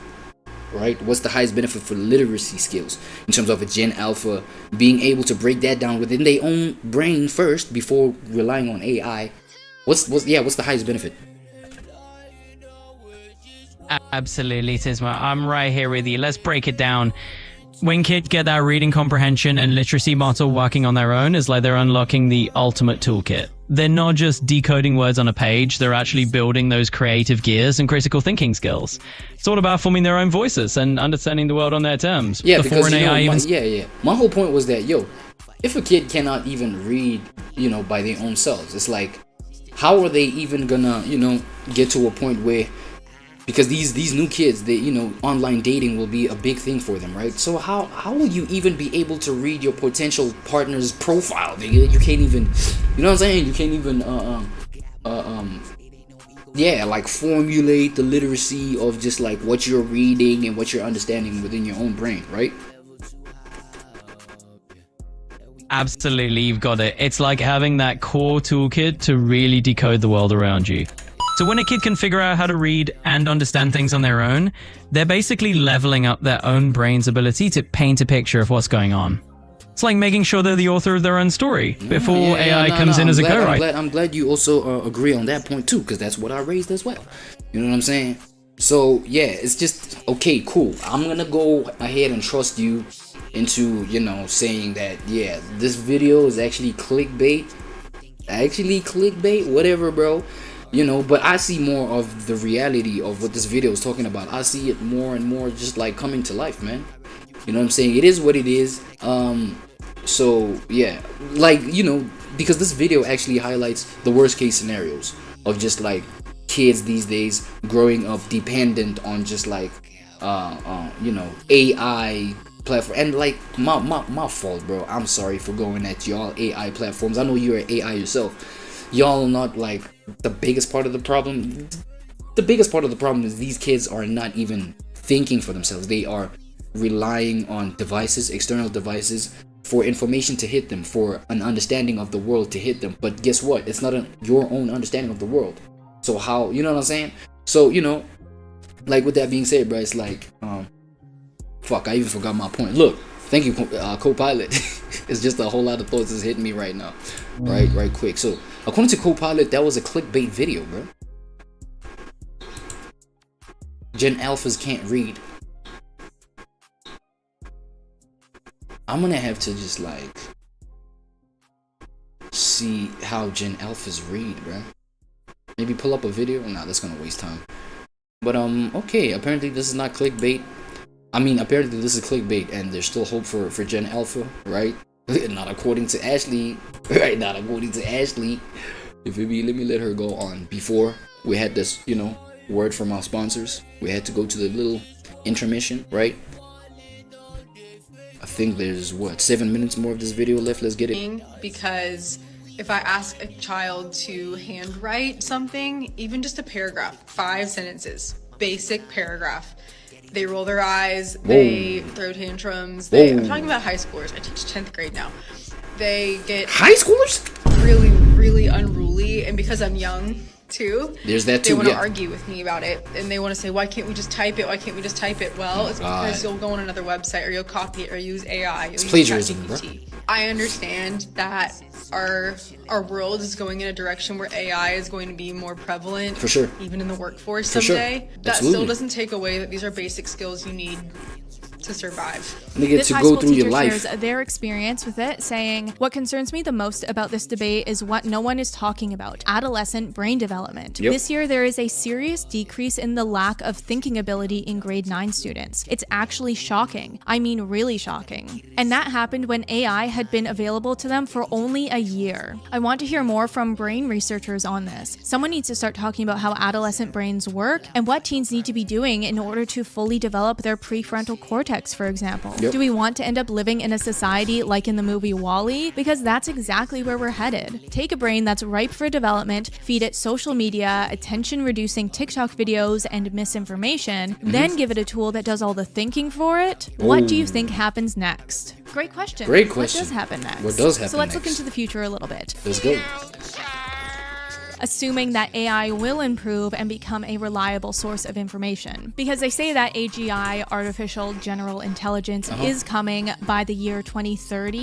Right? What's the highest benefit for literacy skills in terms of a Gen Alpha being able to break that down within their own brain first before relying on AI? What's the highest benefit? Absolutely, Tisma. I'm right here with you. Let's break it down. When kids get that reading comprehension and literacy muscle working on their own, it's like they're unlocking the ultimate toolkit. They're not just decoding words on a page, they're actually building those creative gears and critical thinking skills. It's all about forming their own voices and understanding the world on their terms. Yeah, because my whole point was that, if a kid cannot even read, you know, by their own selves, it's like, how are they even gonna, you know, get to a point where, because these new kids, they, you know, online dating will be a big thing for them, right? So how will you even be able to read your potential partner's profile? You can't even, you know what I'm saying? You can't even like formulate the literacy of just like what you're reading and what you're understanding within your own brain, right? Absolutely, you've got it. It's like having that core toolkit to really decode the world around you. So when a kid can figure out how to read and understand things on their own, they're basically leveling up their own brain's ability to paint a picture of what's going on. It's like making sure they're the author of their own story before AI comes in as a co-writer. I'm glad you also agree on that point too, because that's what I raised as well. You know what I'm saying? So yeah, it's just, okay, cool. I'm gonna go ahead and trust you into, you know, saying that, yeah, this video is actually clickbait. Whatever, bro. You know, but I see more of the reality of what this video is talking about. I see it more and more just like coming to life, man. You know what I'm saying? It is what it is. So yeah, like, you know, because this video actually highlights the worst case scenarios of just like kids these days growing up dependent on just like you know, AI platform. And like my fault, bro. I'm sorry for going at y'all AI platforms. I know you're an AI yourself. Y'all are not like the biggest part of the problem. The biggest part of the problem is these kids are not even thinking for themselves. They are relying on devices, external devices, for information to hit them, for an understanding of the world to hit them. But guess what? It's not your own understanding of the world. So how, you know what I'm saying? So, you know, like with that being said, bro, it's like, fuck, I even forgot my point. Look, thank you, Copilot. It's just a whole lot of thoughts that's hitting me right now. Right quick. So, according to Copilot, that was a clickbait video, bro. Gen Alphas can't read. I'm gonna have to just like see how Gen Alphas read, bro. Maybe pull up a video. Nah, that's gonna waste time. But okay, apparently this is not clickbait. I mean, apparently this is clickbait, and there's still hope for Gen Alpha, right? Not according to Ashley, right? Not according to Ashley. If it be, let me let her go on. Before we had this, you know, word from our sponsors, we had to go to the little intermission, right? I think there's what, 7 minutes more of this video left. Let's get it. Because if I ask a child to handwrite something, even just a paragraph, 5 sentences, basic paragraph, they roll their eyes, they throw tantrums. I'm talking about high schoolers. I teach 10th grade now. They get high schoolers really, really unruly, and because I'm young too, there's that too. They want to argue with me about it, and they want to say, why can't we just type it? Why can't we just type it? Well, it's because you'll go on another website, or you'll copy it, or use AI. It's plagiarism, bro. I understand that our world is going in a direction where AI is going to be more prevalent, for sure, even in the workforce for someday. Sure. That still doesn't take away that these are basic skills you need to survive. This high school teacher shares their experience with it, saying, "What concerns me the most about this debate is what no one is talking about: adolescent brain development. This year, there is a serious decrease in the lack of thinking ability in grade 9 students. It's actually shocking. I mean, really shocking. And that happened when AI had been available to them for only a year. I want to hear more from brain researchers on this. Someone needs to start talking about how adolescent brains work and what teens need to be doing in order to fully develop their prefrontal cortex, for example. Do we want to end up living in a society like in the movie WALL-E? Because that's exactly where we're headed. Take a brain that's ripe for development, feed it social media, attention-reducing TikTok videos, and misinformation, then give it a tool that does all the thinking for it. What do you think happens next?" Great question. Great question. What does happen next? What does happen So let's next? look into the future a little bit. Let's go. Assuming that AI will improve and become a reliable source of information. Because they say that AGI, artificial general intelligence, is coming by the year 2030.